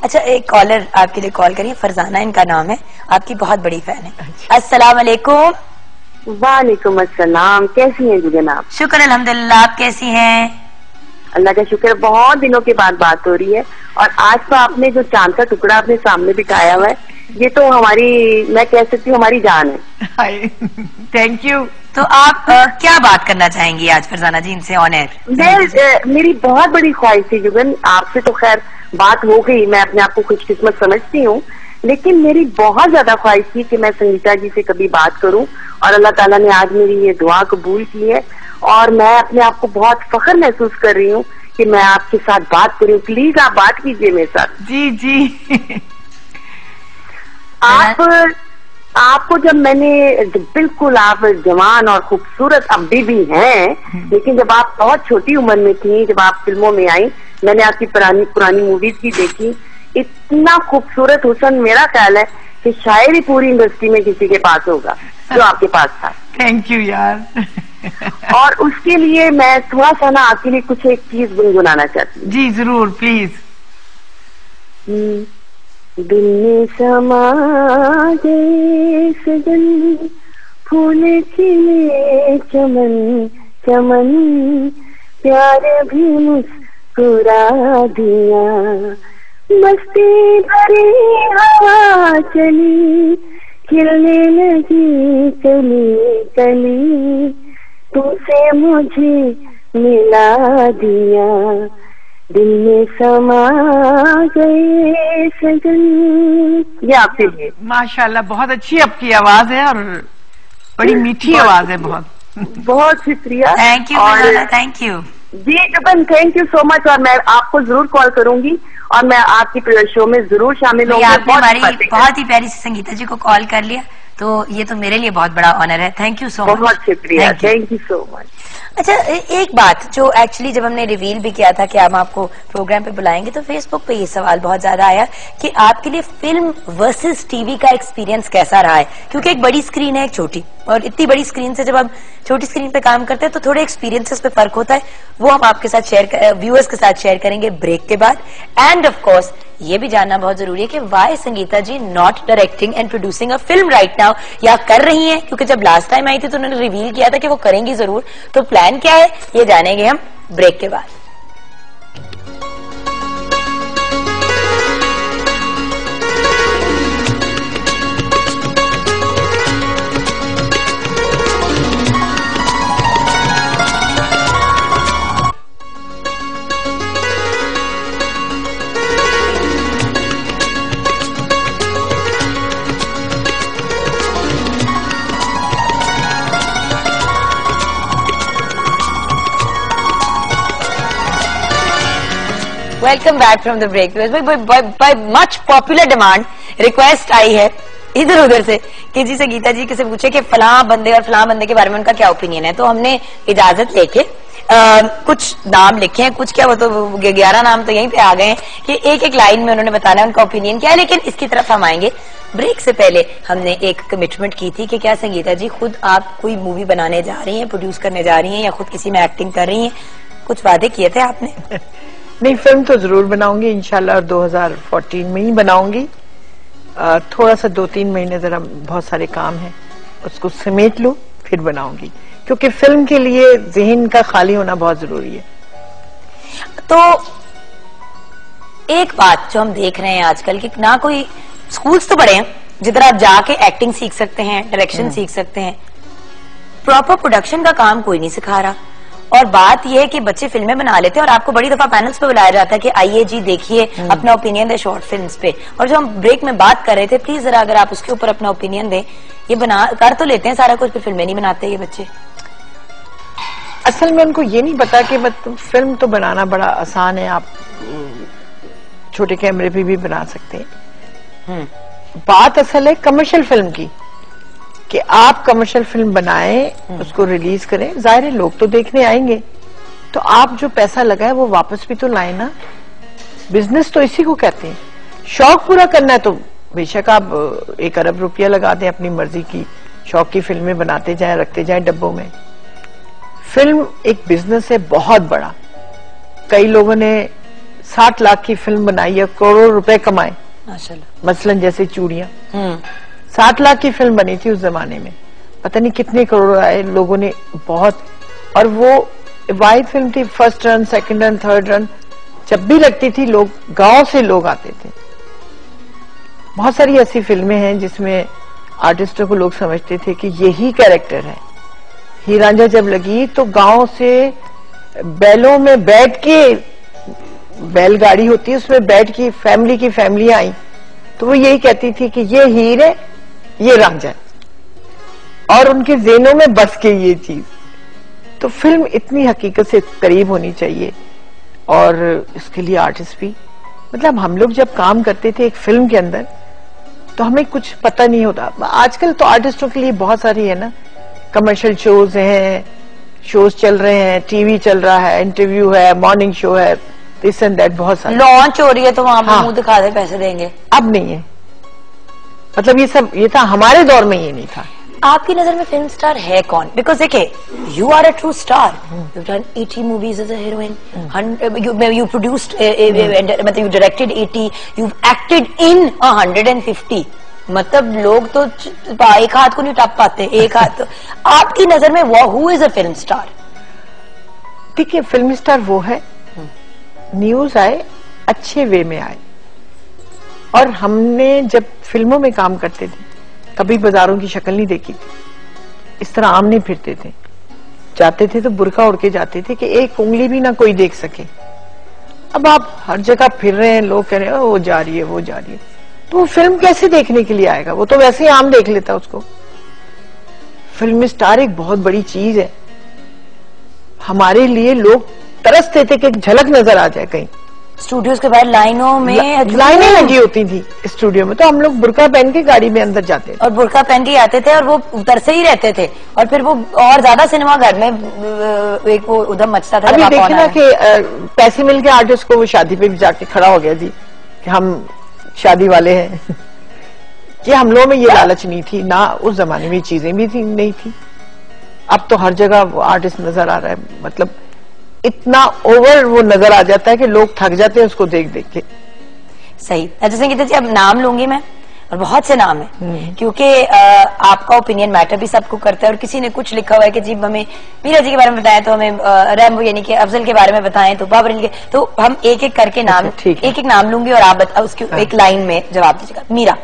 अच्छा, एक कॉलर आपके लिए कॉल करिए, फरजाना इनका नाम है, आपकी बहुत बड़ी फैन है। अस्सलाम वालेकुम। वालेकुम अस्सलाम, कैसी हैं जुगन आप? शुक्र अल्हम्दुलिल्लाह, आप कैसी हैं? अल्लाह का शुक्र, बहुत दिनों के बाद बात हो रही है, और आज तो आपने जो चांद का टुकड़ा अपने सामने बिठाया हुआ है, ये तो हमारी, मैं कह सकती हूँ हमारी जान है। Thank you. तो आप क्या बात करना चाहेंगी आज फरजाना जी इनसे ऑन एयर? मेरी बहुत बड़ी ख्वाहिश थी जुगन, आपसे तो खैर बात हो गई, मैं अपने आप को खुशकिस्मत समझती हूँ, लेकिन मेरी बहुत ज्यादा ख्वाहिश थी कि मैं संगीता जी से कभी बात करूं, और अल्लाह ताला ने आज मेरी ये दुआ कबूल की है, और मैं अपने आप को बहुत फख्र महसूस कर रही हूँ कि मैं आपके साथ बात करूं। प्लीज आप बात कीजिए मेरे साथ। जी जी। आपको जब मैंने, बिल्कुल आप जवान और खूबसूरत अभी भी हैं, लेकिन जब आप बहुत छोटी उम्र में थी, जब आप फिल्मों में आई, मैंने आपकी पुरानी मूवीज भी देखी, इतना खूबसूरत हुस्न मेरा ख्याल है कि शायद ही पूरी इंडस्ट्री में किसी के पास होगा जो आपके पास था। थैंक यू यार। और उसके लिए मैं थोड़ा सा ना आपके लिए कुछ एक चीज गुनगुनाना चाहती हूँ। जी जरूर, प्लीज। दिल में समा गए सजन, फूल खिले चमन चमन, प्यार भी मुस्कुरा दिया, मस्ती भरी हवा चली, खिलने लगी कली कली, तुमसे मुझे मिला दिया, दिल में समा गए सजन। ये आपके लिए। माशाल्लाह, बहुत अच्छी आपकी आवाज है और बड़ी मीठी आवाज है। बहुत शुक्रिया। थैंक यू, थैंक यू जी Jugan, thank you so much. और मैं आपको जरूर कॉल करूंगी और मैं आपकी शो में जरूर शामिल होंगी। आपने हमारी बहुत ही प्यारी सी संगीता जी को कॉल कर लिया, तो ये तो मेरे लिए बहुत बड़ा ऑनर है। Thank you so much. बहुत शुक्रिया, थैंक यू सो मच। अच्छा, एक बात जो एक्चुअली जब हमने रिवील भी किया था कि हम आपको प्रोग्राम पे बुलाएंगे, तो फेसबुक पे ये सवाल बहुत ज्यादा आया कि आपके लिए फिल्म वर्सेस टीवी का एक्सपीरियंस कैसा रहा है, क्योंकि एक बड़ी स्क्रीन है, एक छोटी, और इतनी बड़ी स्क्रीन से जब हम छोटी स्क्रीन पे काम करते हैं तो थोड़े एक्सपीरियंसेस पे फर्क होता है। वो हम आपके साथ व्यूअर्स के साथ शेयर करेंगे ब्रेक के बाद। एंड ऑफ कोर्स ये भी जानना बहुत जरूरी है कि why Sangeeta ji not directing and producing a film right now, या कर रही हैं, क्योंकि जब लास्ट टाइम आई थी तो उन्होंने रिवील किया था कि वो करेंगी जरूर। तो प्लान क्या है ये जानेंगे हम ब्रेक के बाद। Welcome back from the break. By much popular demand request आई है इधर उधर से कि जी संगीता जी किसी पूछे कि फलां बंदे और फलां बंदे के बारे में उनका क्या ओपिनियन है। तो हमने इजाजत लेके कुछ नाम लिखे हैं, कुछ क्या वो तो 11 नाम तो यहीं पे आ गए हैं कि एक एक लाइन में उन्होंने बताना है उनका ओपिनियन क्या है। लेकिन इसकी तरफ हम आएंगे। ब्रेक से पहले हमने एक कमिटमेंट की थी कि क्या संगीता जी खुद आप कोई मूवी बनाने जा रही हैं, प्रोड्यूस करने जा रही हैं, या खुद किसी में एक्टिंग कर रही हैं? कुछ वादे किए थे आपने? नहीं, फिल्म तो जरूर बनाऊंगी इंशाल्लाह, 2014 में ही बनाऊंगी। थोड़ा सा 2-3 महीने जरा बहुत सारे काम है, उसको समेट लूं फिर बनाऊंगी, क्योंकि फिल्म के लिए ज़हन का खाली होना बहुत जरूरी है। तो एक बात जो हम देख रहे हैं आजकल कि ना कोई स्कूल्स तो बड़े हैं जिधर आप जाके एक्टिंग सीख सकते हैं, डायरेक्शन सीख सकते हैं, प्रॉपर प्रोडक्शन का काम कोई नहीं सिखा रहा। और बात यह है कि बच्चे फिल्में बना लेते हैं और आपको बड़ी दफा पैनल्स पे बुलाया जाता है कि आइए जी देखिए अपना ओपिनियन दे शॉर्ट फिल्म्स पे। और जो हम ब्रेक में बात कर रहे थे, प्लीज जरा अगर आप उसके ऊपर अपना ओपिनियन दें। ये बना कर तो लेते हैं सारा कुछ, फिर फिल्में नहीं बनाते ये बच्चे। असल में उनको ये नहीं पता कि मतलब फिल्म तो बनाना बड़ा आसान है, आप छोटे कैमरे पे भी बना सकते हैं। बात असल है कमर्शियल फिल्म की कि आप कमर्शियल फिल्म बनाएं, उसको रिलीज करें, जाहिर है लोग तो देखने आएंगे, तो आप जो पैसा लगाए वो वापस भी तो लाए ना। बिजनेस तो इसी को कहते हैं। शौक पूरा करना है तो बेशक आप 1 अरब रुपया लगा दें अपनी मर्जी की शौक की फिल्में बनाते जाएं, रखते जाएं डब्बों में। फिल्म एक बिजनेस है बहुत बड़ा। कई लोगों ने 60 लाख की फिल्म बनाई है, करोड़ों रुपए कमाए माशाल्लाह। मसलन जैसे चूड़ियां, 60 लाख की फिल्म बनी थी उस जमाने में, पता नहीं कितने करोड़ आए लोगों ने, बहुत। और वो वाइड फिल्म थी, first run, second run, third run, जब भी लगती थी लोग, गांव से लोग आते थे। बहुत सारी ऐसी फिल्में हैं जिसमें आर्टिस्टों को लोग समझते थे कि यही कैरेक्टर है। हीर रांझा जब लगी तो गांव से बैलों में बैठ के, बैलगाड़ी होती है उसमें बैठ के फैमिली की फैमिलियां आई, तो वो यही कहती थी कि ये हीर है, ये रांझा है, और उनके ज़हनों में बस के ये चीज। तो फिल्म इतनी हकीकत से करीब होनी चाहिए, और इसके लिए आर्टिस्ट भी, मतलब हम लोग जब काम करते थे एक फिल्म के अंदर तो हमें कुछ पता नहीं होता। आजकल तो आर्टिस्टों के लिए बहुत सारी है ना, कमर्शियल शोज हैं, शोज चल रहे हैं, टीवी चल रहा है, इंटरव्यू है, मॉर्निंग शो है, दिस एंड दैट, बहुत सारी लॉन्च हो रही है तो वहां पर मुंह दिखा दे पैसे देंगे। अब नहीं है, मतलब ये सब, ये था हमारे दौर में, ये नहीं था। आपकी नजर में फिल्म स्टार है कौन? बिकॉज देखिए, you are a true star, you done 80 as a अ हीरोइन, you produced मतलब you directed 80, you've acted in 150। मतलब लोग तो एक हाथ को नहीं टप पाते, एक हाथ। आपकी नजर में वो who is a film star? ठीक है, फिल्म स्टार वो है, न्यूज आए, अच्छे वे में आए। और हमने जब फिल्मों में काम करते थे कभी बाजारों की शक्ल नहीं देखी थी, इस तरह आम नहीं फिरते थे, जाते थे तो बुर्का उड़ के जाते थे कि एक उंगली भी ना कोई देख सके। अब आप हर जगह फिर रहे हैं, लोग कह रहे हैं वो जा रही है, वो जा रही है, तो वो फिल्म कैसे देखने के लिए आएगा? वो तो वैसे ही आम देख लेता उसको। फिल्म स्टार एक बहुत बड़ी चीज है हमारे लिए। लोग तरसते थे कि एक झलक नजर आ जाए कहीं। स्टूडियोज के बाहर लाइनों में लाइनें लगी होती थी स्टूडियो में, तो हम लोग बुर्का पहन के गाड़ी में अंदर जाते थे और बुर्का पहन के आते थे, और वो उतरसे ही रहते थे, और फिर वो और ज्यादा सिनेमा घर में एक वो उधम मचता था। अभी देखिए ना कि पैसे मिल के आर्टिस्ट को वो शादी पे भी जाके खड़ा हो गया जी कि हम शादी वाले हैं। कि हम लोगों में ये लालच नहीं थी ना, उस जमाने में चीजें भी थी नहीं थी। अब तो हर जगह वो आर्टिस्ट नजर आ रहा है, मतलब इतना ओवर वो नजर आ जाता है कि लोग थक जाते हैं उसको देख देख के। सही। अच्छा संगीता जी, अब नाम लूंगी मैं, और बहुत से नाम है, क्योंकि आपका ओपिनियन मैटर भी सबको करता है। और किसी ने कुछ लिखा हुआ है कि जी हमें मीरा जी के बारे में बताएं, तो हमें रैम्बो यानी कि अफजल के बारे में बताएं, तो बाबर के, तो हम एक एक करके नाम, एक एक नाम लूंगी और आप उसकी एक लाइन में जवाब दीजिएगा। मीरा।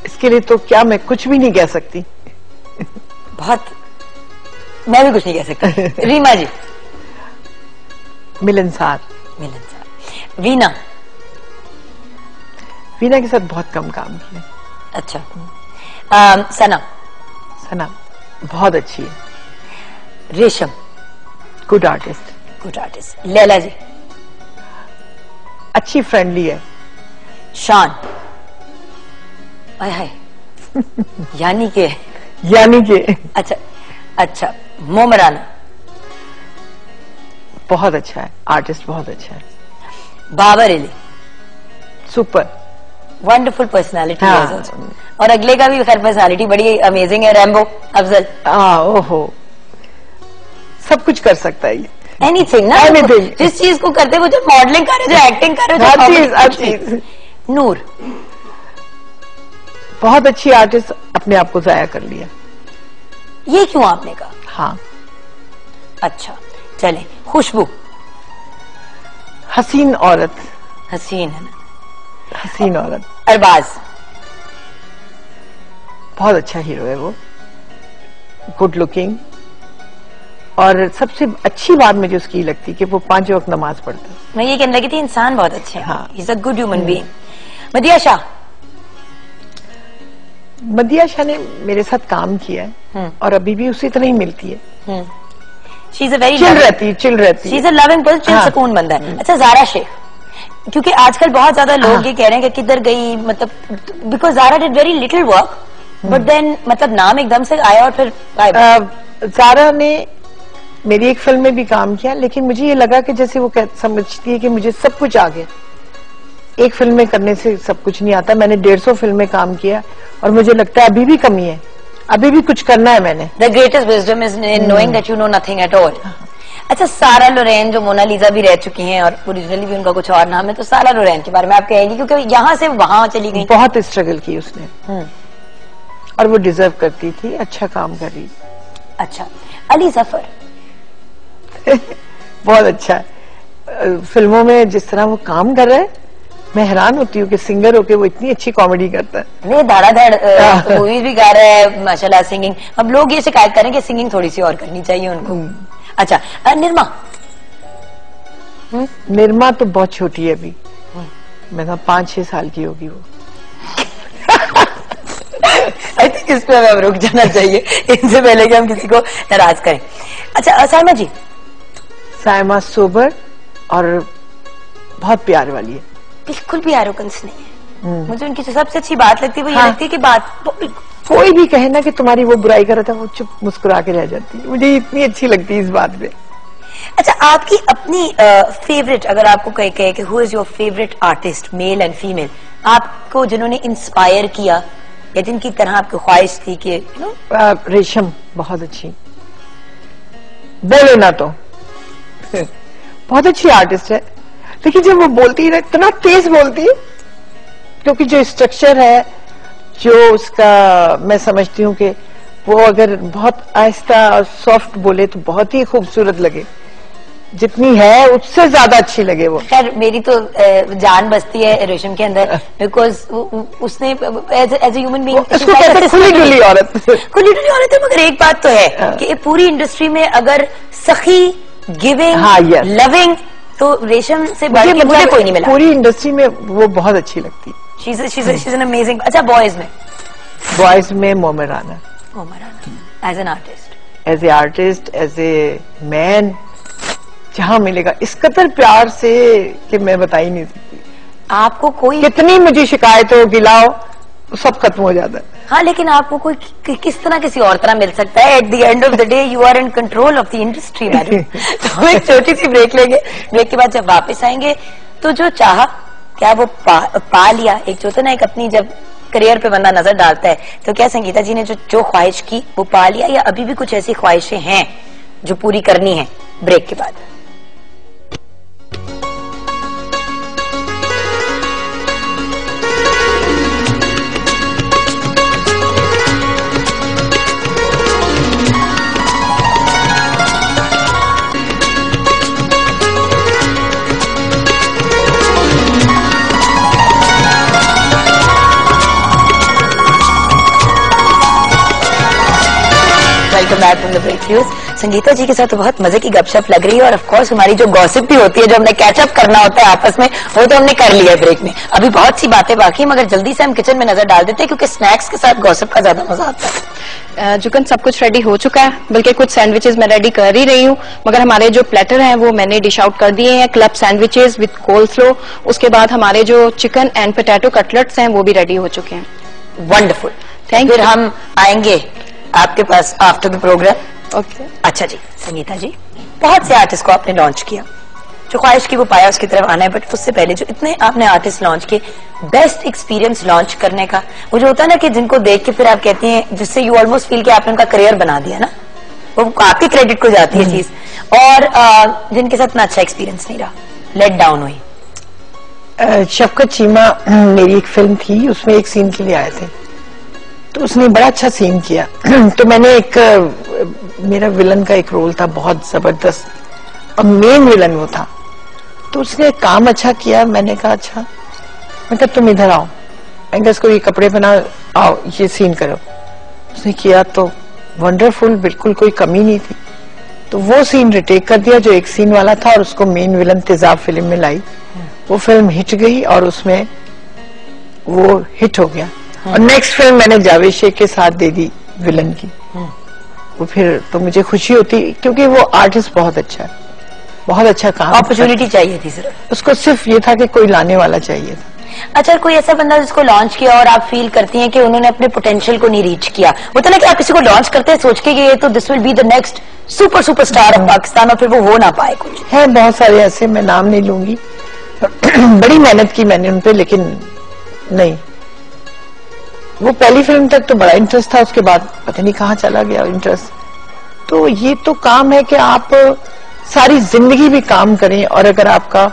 इसके लिए तो क्या मैं कुछ भी नहीं कह सकती। बहुत, मैं भी कुछ नहीं कह सकती। रीमा जी। मिलनसार। मिलनसार। वीना। वीना के साथ बहुत कम काम किया। अच्छा। सना। सना बहुत अच्छी है। Resham. Good artist. Good artist. Laila ji. अच्छी, फ्रेंडली है। शान। हाय यानी के अच्छा अच्छा। मोमराना। बहुत अच्छा है, आर्टिस्ट बहुत अच्छा है। Babar Ali. Super, wonderful personality. और अगले का भी खैर पर्सनालिटी बड़ी अमेजिंग है, रैम्बो अफजल। ओहो, सब कुछ कर सकता है ये, एनीथिंग ना, एनीथिंग। जिस चीज को करते वो, जो मॉडलिंग कर रहे, जो एक्टिंग कर रहे, हर चीज। नूर। बहुत अच्छी आर्टिस्ट, अपने आप को जाया कर लिया। ये क्यों आपने कहा? हाँ। अच्छा चले। खुशबू। हसीन औरत। हसीन है ना, हसीन औरत। अरबाज। बहुत अच्छा हीरो है वो, गुड लुकिंग। और सबसे अच्छी बात मुझे उसकी लगती कि वो 5 वक्त नमाज पढ़ता है। मैं ये कहने लगी थी, इंसान बहुत अच्छे हैं। हाँ। He's a good human being। मदिया Shah. मदिया Shah ने मेरे साथ काम किया है और अभी भी उसी तरह ही मिलती है। She's a very चिल रहती है। She's a loving person, chill सुकून बंदा है। अच्छा, ज़ारा शेख, क्योंकि आजकल बहुत ज्यादा लोग ये कह रहे हैं कि किधर गई, मतलब because Zara did very little work, but then मतलब नाम एकदम से आया और फिर ज़ारा ने मेरी एक फिल्म में भी काम किया, लेकिन मुझे ये लगा कि जैसे वो समझती है कि मुझे सब कुछ आ गया, एक फिल्म में करने से सब कुछ नहीं आता। मैंने 150 फिल्म में काम किया और मुझे लगता है अभी भी कमी है, अभी भी कुछ करना है मैंने। The greatest wisdom is in knowing that you know nothing at all. अच्छा, सारा लोरेन जो मोनालिसा भी रह चुकी हैं और ओरिजिनली भी उनका कुछ और नाम है, तो सारा लोरेन के बारे में आप कहेंगी, क्योंकि यहाँ से वहां चली गई। बहुत स्ट्रगल की उसने और वो डिजर्व करती थी, अच्छा काम कर रही। अच्छा, अली जफर बहुत अच्छा है फिल्मों में जिस तरह वो काम कर रहा है, मैं हैरान होती हूँ कि सिंगर होके वो इतनी अच्छी कॉमेडी करता है। नहीं, धड़ाधड़ मूवीज भी गा रहा है माशाल्लाह, सिंगिंग। अब लोग ये शिकायत करें कि सिंगिंग थोड़ी सी और करनी चाहिए उनको। अच्छा, निर्मा। निर्मा तो बहुत छोटी है अभी, मैं 5-6 साल की होगी वो। आई थिंक इस पे हमें रुक जाना चाहिए इनसे पहले कि हम किसी को नाराज करें। अच्छा, सायमा जी। सायमा सोबर और बहुत प्यार वाली है, बिल्कुल भी एरोगेंस नहीं है। मुझे उनकी जो सबसे अच्छी बात लगती है वो ये लगती है कि बात कोई भी कहे ना कि तुम्हारी वो बुराई कर रहा था, वो चुप मुस्कुरा के रह जाती है। मुझे इतनी अच्छी लगती है इस बात पे। अच्छा, आपकी अपनी फेवरेट, अगर आपको कहे कि who is your favourite artist, male and female, आपको जिन्होंने इंस्पायर किया या जिनकी तरह आपकी ख्वाहिश थी कि यू नो? रेशम बहुत अच्छी, बोले ना तो बहुत अच्छी आर्टिस्ट है, लेकिन जब वो बोलती है ना इतना तेज बोलती है, क्योंकि जो स्ट्रक्चर है, जो उसका, मैं समझती हूँ कि वो अगर बहुत आहिस्ता और सॉफ्ट बोले तो बहुत ही खूबसूरत लगे, जितनी है उससे ज्यादा अच्छी लगे वो। खैर, मेरी तो जान बसती है रेशम के अंदर, बिकॉज उसने एज ए ह्यूमन बीइंग उसको कहते हैं खुली डुली औरत। खुली डुली औरत है, मगर एक बात तो है कि पूरी इंडस्ट्री में अगर सखी, गिविंग, लविंग, तो रेशम से बढ़ के मुझे कोई नहीं मिला। पूरी इंडस्ट्री में वो बहुत अच्छी लगती है। She's an amazing। अच्छा, बॉयज में Momir Rana as an artist, as a artist, as a man, जहां मिलेगा इस कदर प्यार से कि मैं बता ही नहीं सकती। आपको कोई कितनी मुझे शिकायत हो, गिलाओ, सब खत्म हो जाता है। हाँ, लेकिन आपको कोई किस तरह किसी और तरह मिल सकता है? At the end of the day you are in control of the industry madam. तो हम एक छोटी सी ब्रेक लेंगे, ब्रेक के बाद जब वापस आएंगे तो जो चाहा क्या वो पा लिया। एक जो होता ना, एक अपनी जब करियर पे बंदा नजर डालता है, तो क्या संगीता जी ने जो ख्वाहिश की वो पा लिया, या अभी भी कुछ ऐसी ख्वाहिशें हैं जो पूरी करनी है? ब्रेक के बाद। संगीता जी के साथ तो बहुत मजे की गपशप लग रही है, और ऑफ कोर्स हमारी जो गॉसिप भी होती है, जो हमने कैचअप करना होता है आपस में, वो तो हमने कर लिया ब्रेक में। अभी बहुत सी बातें बाकी, मगर जल्दी से हम किचन में नजर डाल देते हैं, क्योंकि स्नैक्स के साथ गॉसिप का ज्यादा मजा आता है। जुगन, सब कुछ रेडी हो चुका है, बल्कि कुछ सैंडविचेस मैं रेडी कर ही रही हूँ, मगर हमारे जो प्लेटर हैं वो मैंने डिश आउट कर दिए हैं, क्लब सैंडविचेस विद कोल्स्लो। उसके बाद हमारे जो चिकन एंड पोटैटो कटलेट्स हैं वो भी रेडी हो चुके हैं। Wonderful, thank you. फिर हम आएंगे आपके पास आफ्टर द प्रोग्राम। ओके। अच्छा जी, संगीता जी, बहुत से आर्टिस्ट को आपने लॉन्च किया, जो ख्वाहिश की वो पाया, उसकी तरफ आना है, बट उससे पहले जो इतने आपने आर्टिस्ट लॉन्च किए, बेस्ट एक्सपीरियंस लॉन्च करने का वो जो होता है ना, कि जिनको देख के फिर आप कहती हैं, जिससे यू ऑलमोस्ट फील कि आपने उनका करियर बना दिया ना, वो आपके क्रेडिट को जाती है चीज, और जिनके साथ इतना अच्छा एक्सपीरियंस नहीं रहा, लेट डाउन हुई। शफकत चीमा मेरी एक फिल्म थी, उसमें एक सीन के लिए आए थे, तो उसने बड़ा अच्छा सीन किया। तो मैंने मेरा विलन का एक रोल था बहुत जबरदस्त, और मेन विलन वो था, तो उसने काम अच्छा किया। मैंने कहा अच्छा, मैं कहा तुम इधर आओ, मैं इसको ये कपड़े पहना, आओ ये सीन करो। उसने किया तो वंडरफुल, बिल्कुल कोई कमी नहीं थी। तो वो सीन रिटेक कर दिया जो एक सीन वाला था, और उसको मेन विलन तेजाब फिल्म में लाई। वो फिल्म हिट गई और उसमें वो हिट हो गया। और नेक्स्ट फिल्म मैंने जावेद शेख के साथ दे दी विलन की। वो फिर तो मुझे खुशी होती, क्योंकि वो आर्टिस्ट बहुत अच्छा है, बहुत अच्छा काम। अपॉर्चुनिटी चाहिए थी सिर्फ उसको, सिर्फ ये था कि कोई लाने वाला चाहिए था। अच्छा, कोई ऐसा बंदा जिसको लॉन्च किया और आप फील करती हैं कि उन्होंने अपने पोटेंशियल को नहीं रीच किया? वो तो ना कि आप किसी को लॉन्च करते हैं सोच के कि ये तो this will be the next superstar of Pakistan, और फिर वो हो ना पाए। कुछ है, बहुत सारे ऐसे, मैं नाम नहीं लूंगी, बड़ी मेहनत की मैंने उन पे, लेकिन नहीं, वो पहली फिल्म तक तो बड़ा इंटरेस्ट था, उसके बाद पता नहीं कहाँ चला गया इंटरेस्ट। तो ये तो काम है कि आप सारी जिंदगी भी काम करें, और अगर आपका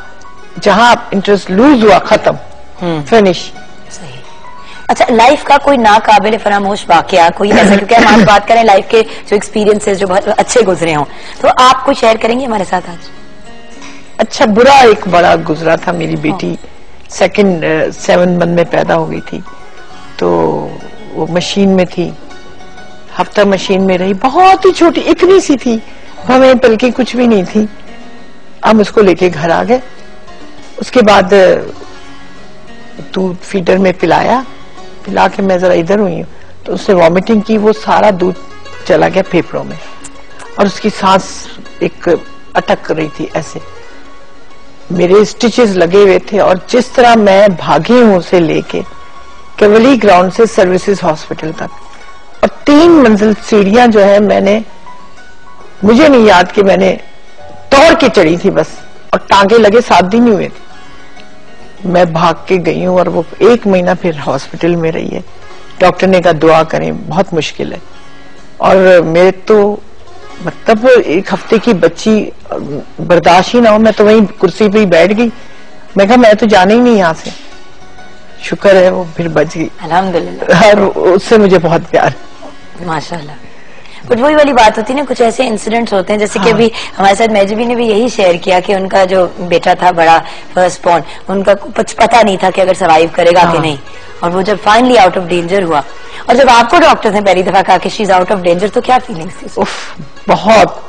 जहां आप इंटरेस्ट लूज हुआ, खत्म, फिनिश। अच्छा, लाइफ का कोई नाकाबिल फरामोश वाकया कोई ऐसा, क्योंकि हम आज बात करें लाइफ के जो एक्सपीरियंसेस जो बहुत अच्छे गुजरे हों, तो आप कोई शेयर करेंगे हमारे साथ आज? अच्छा, बुरा एक बड़ा गुजरा था। मेरी बेटी सेकंड 7 मंथ में पैदा हो गई थी, तो वो मशीन में थी, हफ्ता मशीन में रही, बहुत ही छोटी, इतनी सी थी, हमें बल्कि कुछ भी नहीं थी। हम उसको लेके घर आ गए, उसके बाद दूध फीडर में पिलाया, पिला के मैं जरा इधर हुई हूँ तो उसने वॉमिटिंग की, वो सारा दूध चला गया फेफड़ों में, और उसकी सांस एक अटक रही थी ऐसे। मेरे स्टिचेस लगे हुए थे, और जिस तरह मैं भागी हूं उसे लेके केवली ग्राउंड से सर्विसेज हॉस्पिटल तक, और 3 मंजिल सीढ़ियां जो है, मुझे नहीं याद कि मैंने तोड़ के चढ़ी थी बस, और टांगे लगे 7 दिन ही हुए थे। मैं भाग के गई हूँ, और वो 1 महीना फिर हॉस्पिटल में रही है। डॉक्टर ने कहा दुआ करें, बहुत मुश्किल है। और मेरे तो मतलब 1 हफ्ते की बच्ची बर्दाश्त ही ना हो, मैं तो वहीं कुर्सी पे ही बैठ गई। मैं कहा मैं तो जाने ही नहीं यहाँ से। शुक्र है वो फिर बच गई, अल्हम्दुलिल्लाह। और उससे मुझे बहुत प्यार, माशाल्लाह। बट वही वाली बात होती है ना, कुछ ऐसे इंसिडेंट्स होते हैं, जैसे कि अभी हमारे साथ महजबी ने भी यही शेयर किया कि उनका जो बेटा था बड़ा फर्स्ट बॉर्न, उनका कुछ पता नहीं था कि अगर सर्वाइव करेगा कि नहीं, और वो जब फाइनली आउट ऑफ डेंजर हुआ, और जब आपको डॉक्टर ने पहली दफा कहा कि she is out of danger, तो क्या फीलिंग्स थी? बहुत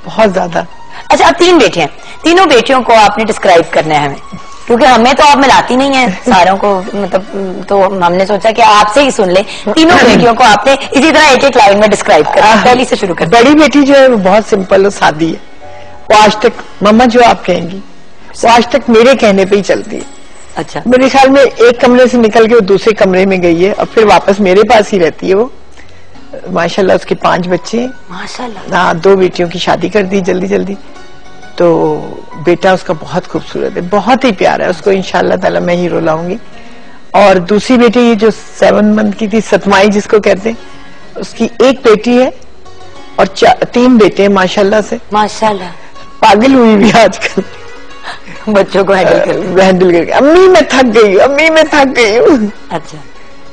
बहुत ज्यादा। अच्छा, अब 3 बेटियां, तीनों बेटियों को आपने डिस्क्राइब करना है हमें, क्योंकि हमें तो आप मिलाती नहीं है सारों को, मतलब तो हमने सोचा कि आपसे ही सुन ले। तीनों बेटियों को आपने इसी तरह एक लाइन में डिस्क्राइब करा, पहली से शुरू कर। बड़ी बेटी जो है वो बहुत सिंपल और सादी है, वो आज तक मम्मा जो आप कहेंगी वो आज तक मेरे कहने पे ही चलती है। अच्छा, मेरे ख्याल में एक कमरे से निकल के वो दूसरे कमरे में गई है, और फिर वापस मेरे पास ही रहती है वो। माशाल्लाह उसके 5 बच्चे, माशाल्लाह। हाँ, 2 बेटियों की शादी कर दी जल्दी जल्दी। तो बेटा उसका बहुत खूबसूरत है, बहुत ही प्यारा है, उसको इंशाल्लाह ताला मैं हीरो लाऊंगी। और दूसरी बेटी ये जो 7 मंथ की थी, सतमाई जिसको कहते हैं, उसकी 1 बेटी है और 3 बेटे हैं माशाल्लाह से। माशाल्लाह, पागल हुई भी आजकल बच्चों को हैंडल करके। अम्मी मैं थक गई हूँ, अम्मी मैं थक गई हूँ। अच्छा,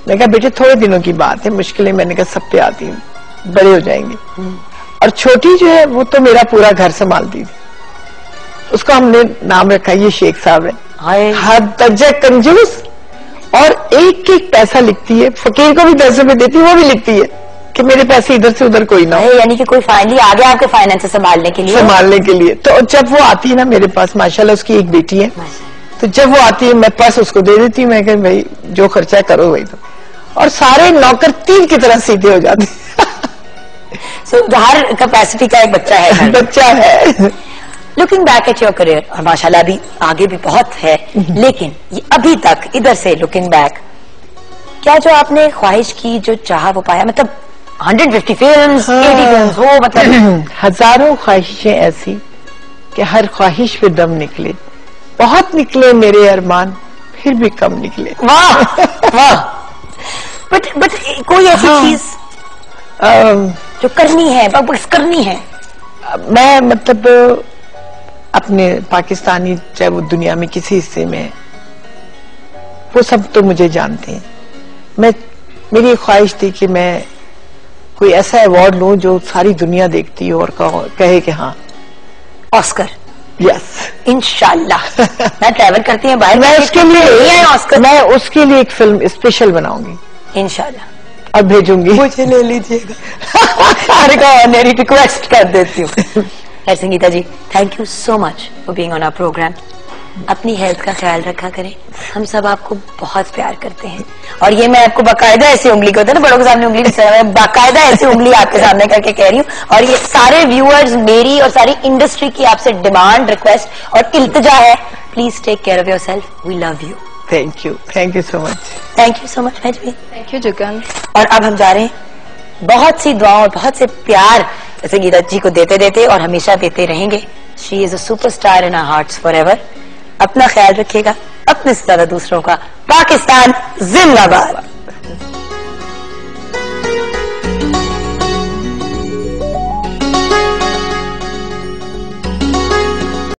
मैं कहा बेटे थोड़े दिनों की बात है, मुश्किलें मैंने कहा सब पे आती हूँ, बड़े हो जाएंगे। और छोटी जो है वो तो मेरा पूरा घर संभालती थी, उसको हमने नाम रखा ये शेख साहब है। हद दर्जा कंजूस, और एक एक पैसा लिखती है, फकीर को भी 10 रुपए देती है, वो भी लिखती है कि मेरे पैसे इधर से उधर कोई ना हो। यानी कि कोई फाइनली आ गया आपके फाइनेंस संभालने के लिए। तो जब वो आती है ना मेरे पास, माशाल्लाह उसकी 1 बेटी है, तो जब वो आती है मैं पर्स उसको दे देती हूँ, मैं कह भाई जो खर्चा करो भाई, तो और सारे नौकर तीर की तरह सीधे हो जाते। हर कैपेसिटी का एक बच्चा है। बच्चा है। Looking back at your career, और माशाल्लाह अभी आगे भी बहुत है, लेकिन ये अभी तक इधर से लुकिंग बैक, क्या जो आपने ख्वाहिश की, जो चाहा वो पाया? मतलब 150 फिल्म्स, 80 फिल्म्स, वो मतलब हजारों ख्वाहिशें ऐसी कि हर ख्वाहिश पे दम निकले, बहुत निकले मेरे अरमान, फिर भी कम निकले। वाह वाह। बट कोई ऐसी चीज जो करनी है, बस करनी है? मैं मतलब अपने पाकिस्तानी, चाहे वो दुनिया में किसी हिस्से में, वो सब तो मुझे जानते हैं। मेरी ख्वाहिश थी कि मैं कोई ऐसा अवार्ड लूं जो सारी दुनिया देखती हो और कहे कि हाँ ऑस्कर। यस, इंशाल्लाह। मैं ट्रैवल करती हूँ बाहर, मैं उसके लिए ऑस्कर, मैं उसके लिए एक फिल्म स्पेशल बनाऊंगी इंशाल्लाह, और भेजूंगी। मुझे ले लीजिएगा। मेरी रिक्वेस्ट कर देती हूँ। Sangeeta ji, thank you so much for being on our programme. अपनी हेल्थ का ख्याल रखा करें, हम सब आपको बहुत प्यार करते हैं। और ये मैं आपको बाकायदा ऐसी उंगली को, होता है ना बड़ों के सामने उंगली, मैं बाकायदा ऐसी उंगली आपके सामने करके कह रही हूँ। और ये सारे व्यूअर्स, मेरी और सारी इंडस्ट्री की आपसे डिमांड, रिक्वेस्ट और इल्तिजा है, please take care of yourself. We love you. Thank you so much. Thank you so much Mahjabeen. Thank you Jugan. और अब हम जा रहे हैं, बहुत सी दुआओं और बहुत से प्यार संगीता जी को देते देते और हमेशा देते रहेंगे। She is a superstar in our hearts forever. अपना ख्याल रखिएगा, अपने से ज्यादा दूसरों का। पाकिस्तान जिंदाबाद।